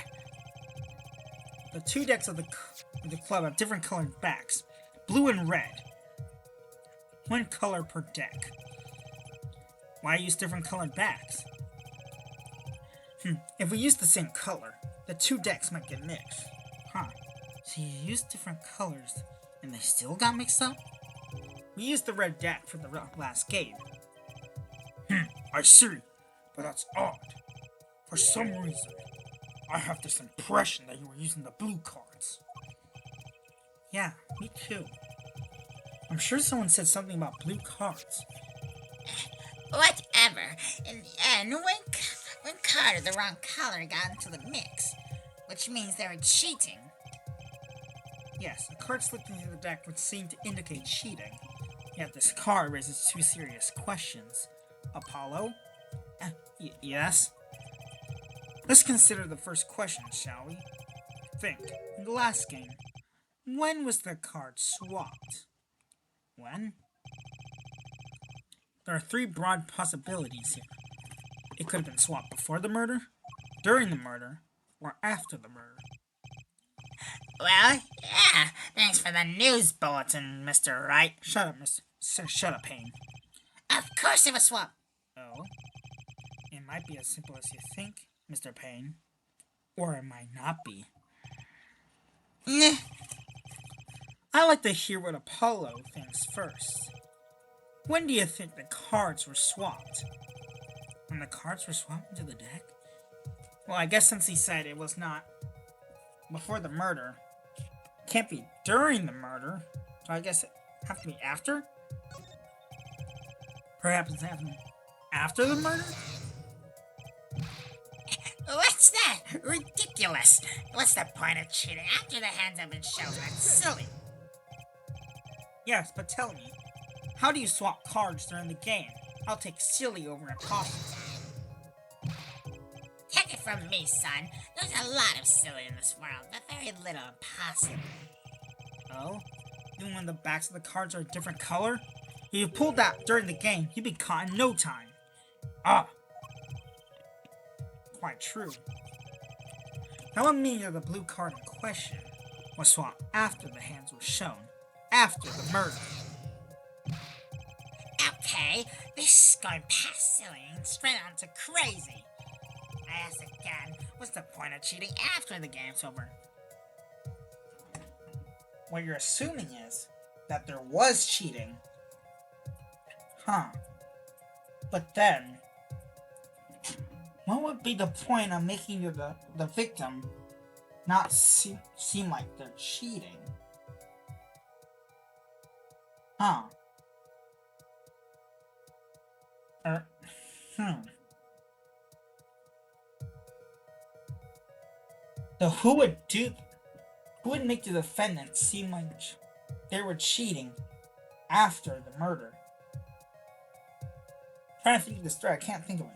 The two decks of the club have different colored backs, blue and red. One color per deck. Why use different colored backs? If we use the same color, the two decks might get mixed. So you used different colors, and they still got mixed up? We used the red deck for the last game. I see, but that's odd. For some reason, I have this impression that you were using the blue cards. Yeah, me too. I'm sure someone said something about blue cards. Whatever. In the end, one card of the wrong color got into the mix, which means they were cheating. Yes, a card slipped into the deck would seem to indicate cheating. Yet this card raises two serious questions. Apollo? Yes? Let's consider the first question, shall we? Think. In the last game, when was the card swapped? When? There are three broad possibilities here. It could have been swapped before the murder, during the murder, or after the murder. Well, yeah, thanks for the news bulletin, Mr. Wright. Shut up, Payne. Of course it was swapped. Oh? It might be as simple as you think, Mr. Payne. Or it might not be. I like to hear what Apollo thinks first. When do you think the cards were swapped? When the cards were swapped into the deck? Well, I guess since he said it was not before the murder, can't be during the murder, so I guess it have to be after? Perhaps it happened after the murder? What's that? Ridiculous. What's the point of cheating after the hands have been shown? That's silly. Yes, but tell me, how do you swap cards during the game? I'll take silly over impossible. Take it from me, son. There's a lot of silly in this world, but very little impossible. Oh? Even when the backs of the cards are a different color? If you pulled that during the game, you'd be caught in no time. Ah, Quite true. That would mean that the blue card in question was swapped after the hands were shown, after the murder. Okay, this is going past silly and straight on to crazy. I ask again, what's the point of cheating after the game's over? What you're assuming is that there was cheating. But then, what would be the point of making you the victim not seem like they're cheating? So who would make the defendants seem like they were cheating after the murder? I'm trying to think of this thread, I can't think of it.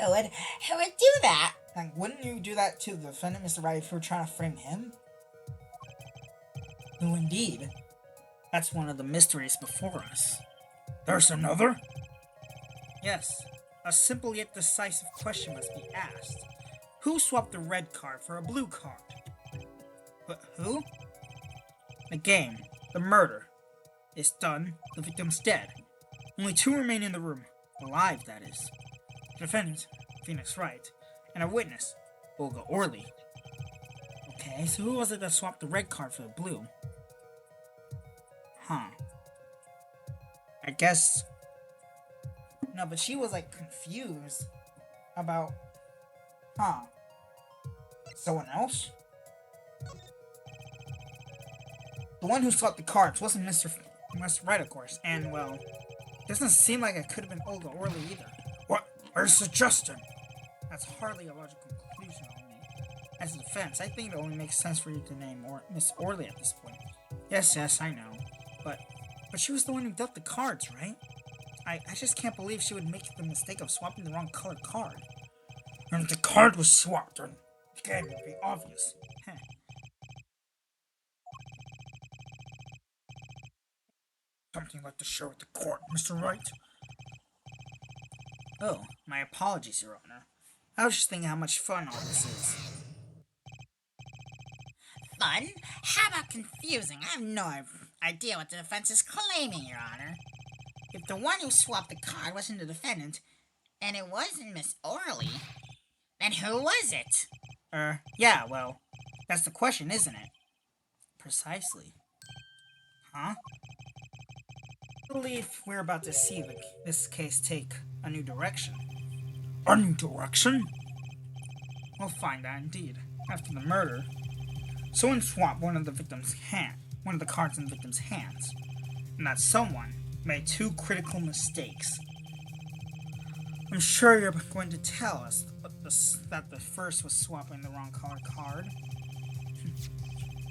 Who would do that? Like, wouldn't you do that to the defendant, Mr. Wright, if you were trying to frame him? No, indeed. That's one of the mysteries before us. There's another? Yes, a simple yet decisive question must be asked. Who swapped the red card for a blue card? But who? The game, the murder, is done. The victim's dead. Only two remain in the room. Alive, that is. The defendant, Phoenix Wright, and a witness, Olga Orley. Okay, so who was it that swapped the red card for the blue? Huh. I guess... No, but she was, like, confused about... Huh. Someone else? The one who swapped the cards wasn't Mr. Wright, of course, and, well, doesn't seem like it could have been Olga Orley either. What are you suggesting? That's hardly a logical conclusion on me. As a defense, I think it only makes sense for you to name Miss Orley at this point. Yes, I know. But she was the one who dealt the cards, right? I just can't believe she would make the mistake of swapping the wrong colored card. And if the card was swapped, then the game would be obvious. Something you'd like to share with the court, Mr. Wright? Oh, my apologies, Your Honor. I was just thinking how much fun all this is. Fun? How about confusing? I have no idea what the defense is claiming, Your Honor. If the one who swapped the card wasn't the defendant, and it wasn't Miss Orley, then who was it? Yeah, well, that's the question, isn't it? Precisely. Huh? I believe we're about to see this case take a new direction. A new direction? We'll find out indeed. After the murder, someone swapped one of the cards in the victim's hands, and that someone made two critical mistakes. I'm sure you're going to tell us that the first was swapping the wrong color card.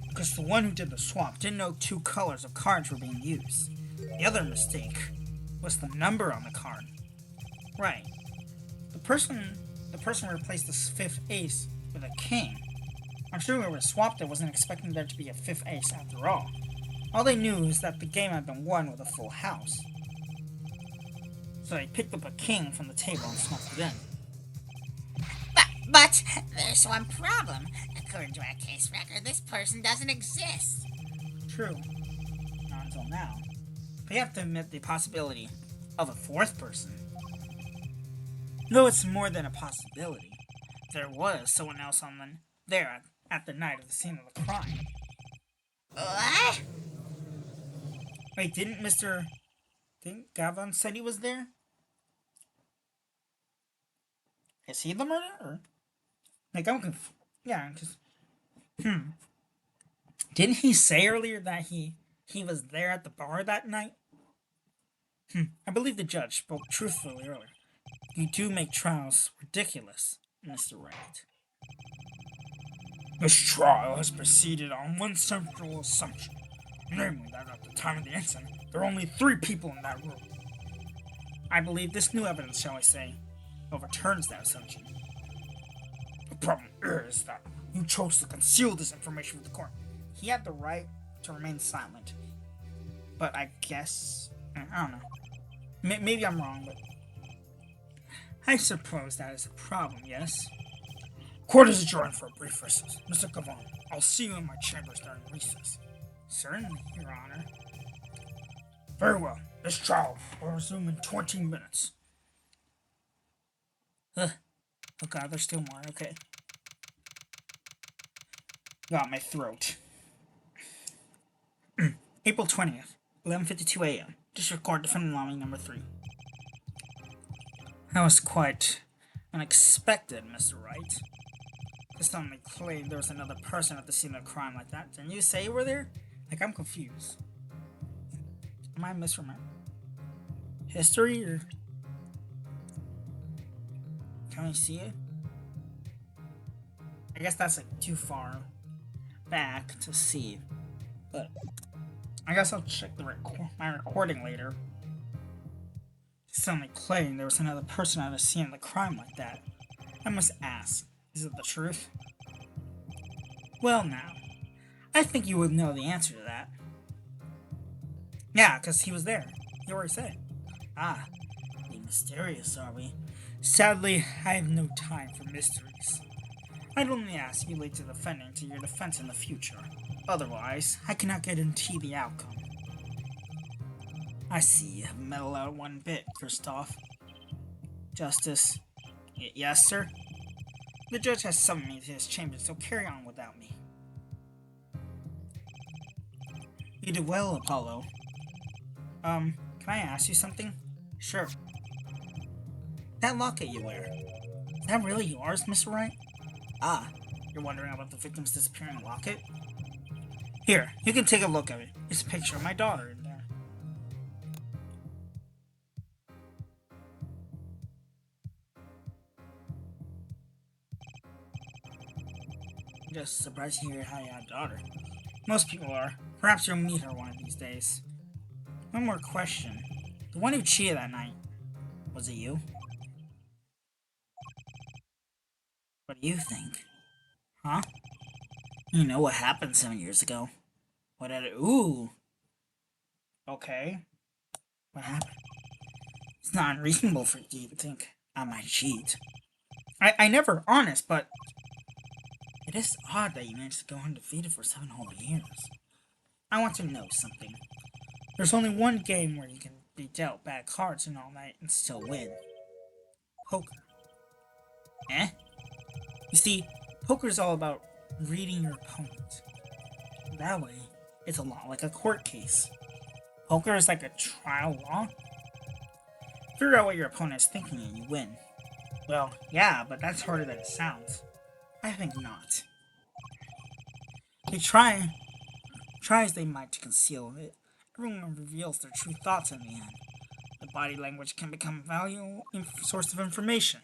Because the one who did the swap didn't know two colors of cards were being used. The other mistake was the number on the card. Right. The person replaced the fifth ace with a king. I'm sure whoever swapped it wasn't expecting there to be a fifth ace after all. All they knew is that the game had been won with a full house. So they picked up a king from the table and swapped it in. But there's one problem. According to our case record, this person doesn't exist. True. Not until now. But you have to admit the possibility of a fourth person. Though it's more than a possibility. There was someone else there at the night of the scene of the crime. What? Wait, didn't Gavin said he was there? Is he the murderer? Like, I'm confused. Yeah, because... Didn't he say earlier that he was there at the bar that night? I believe the judge spoke truthfully earlier. You do make trials ridiculous, Mr. Wright. This trial has proceeded on one central assumption, namely that at the time of the incident, there were only 3 people in that room. I believe this new evidence, shall I say, overturns that assumption. The problem is that you chose to conceal this information from the court. He had the right to remain silent. But I guess... I don't know. Maybe I'm wrong, but... I suppose that is a problem, yes? Court is adjourned for a brief recess. Mr. Gavon, I'll see you in my chambers during recess. Certainly, Your Honor. Very well. This trial will resume in 20 minutes. Oh god, there's still more. Okay. Got my throat. April 20th, 11:52 a.m. District Court, Defendant Lobby number 3. That was quite unexpected, Mr. Wright. To suddenly claim there was another person at the scene of the crime like that. Didn't you say you were there? Like, I'm confused. Am I misremembering? History or... Can we see it? I guess that's like too far back to see. But I guess I'll check my recording later. Suddenly claiming there was another person at the scene of the crime like that. I must ask, is it the truth? Well now, I think you would know the answer to that. Yeah, because he was there. You already said. Ah, being mysterious, are we? Sadly, I have no time for mysteries. I'd only ask you lead to defending to your defense in the future. Otherwise, I cannot guarantee the outcome. I see you haven't meddled out one bit, Christoph. Justice. Yes, sir? The judge has summoned me to his chamber, so carry on without me. You did well, Apollo. Can I ask you something? Sure. That locket you wear, is that really yours, Mr. Wright? Ah, you're wondering about the victim's disappearing locket? Here, you can take a look at it. It's a picture of my daughter in there. I'm just surprised to hear how you had a daughter. Most people are. Perhaps you'll meet her one of these days. One more question. The one who cheated that night, was it you? What do you think? Huh? You know what happened 7 years ago. What did it? Ooh. Okay. What happened? It's not unreasonable for you to think I might cheat. I never honest, but it is odd that you managed to go undefeated for 7 whole years. I want to know something. There's only one game where you can be dealt bad cards and all that and still win. Poker. Eh? You see, poker is all about reading your opponent. That way, it's a lot like a court case. Poker is like a trial law. Figure out what your opponent is thinking and you win. Well, yeah, but that's harder than it sounds. I think not. They try as they might to conceal it. Everyone reveals their true thoughts in the end. The body language can become a valuable source of information.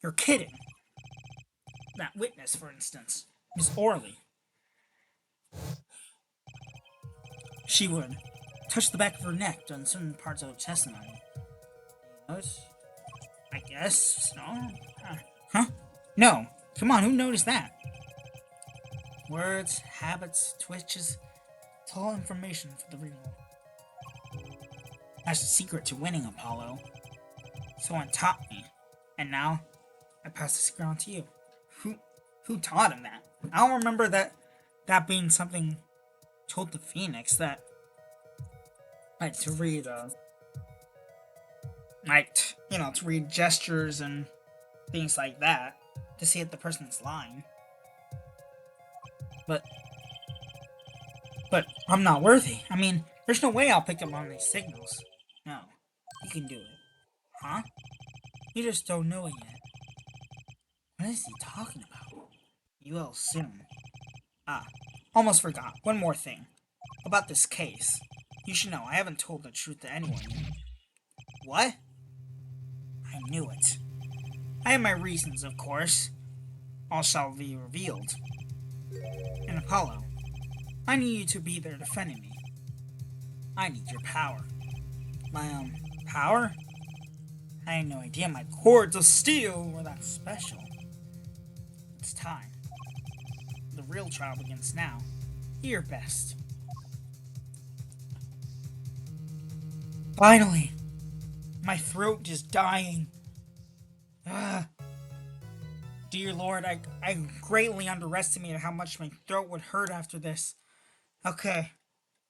You're kidding. That witness, for instance, Miss Orley. She would touch the back of her neck during certain parts of her testimony. Notice? I guess no. Huh? No. Come on, who noticed that? Words, habits, twitches. It's all information for the real. That's the secret to winning, Apollo. Someone taught me, and now I pass the secret on to you. Who taught him that? I don't remember that being something told to Phoenix that to read to read gestures and things like that to see if the person's lying. But I'm not worthy. I mean, there's no way I'll pick up on these signals. No, you can do it. Huh? You just don't know it yet. What is he talking about? You will soon. Ah, almost forgot. One more thing. About this case. You should know, I haven't told the truth to anyone yet. What? I knew it. I have my reasons, of course. All shall be revealed. And Apollo, I need you to be there defending me. I need your power. My, power? I had no idea my cords of steel were that special. It's time. The real trial begins now. Do your best. Finally! My throat is dying. Dear Lord, I greatly underestimated how much my throat would hurt after this. Okay.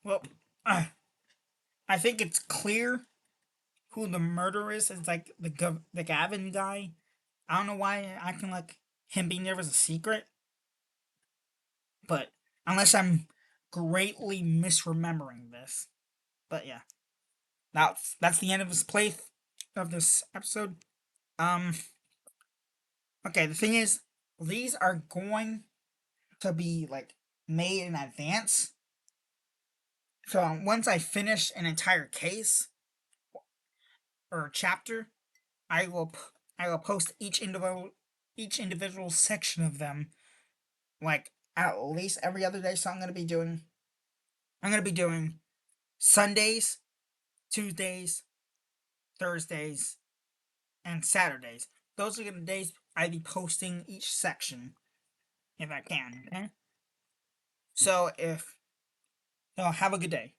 Well, I think it's clear who the murderer is. It's like the Gavin guy. I don't know why acting like him being there was a secret. But unless I'm greatly misremembering this. But yeah. That's the end of this episode. Okay, the thing is, these are going to be like made in advance. So once I finish an entire case or chapter, I will I will post each individual section of them, like at least every other day. So I'm gonna be doing Sundays, Tuesdays, Thursdays, and Saturdays. Those are the days I be posting each section if I can. Okay. So have a good day.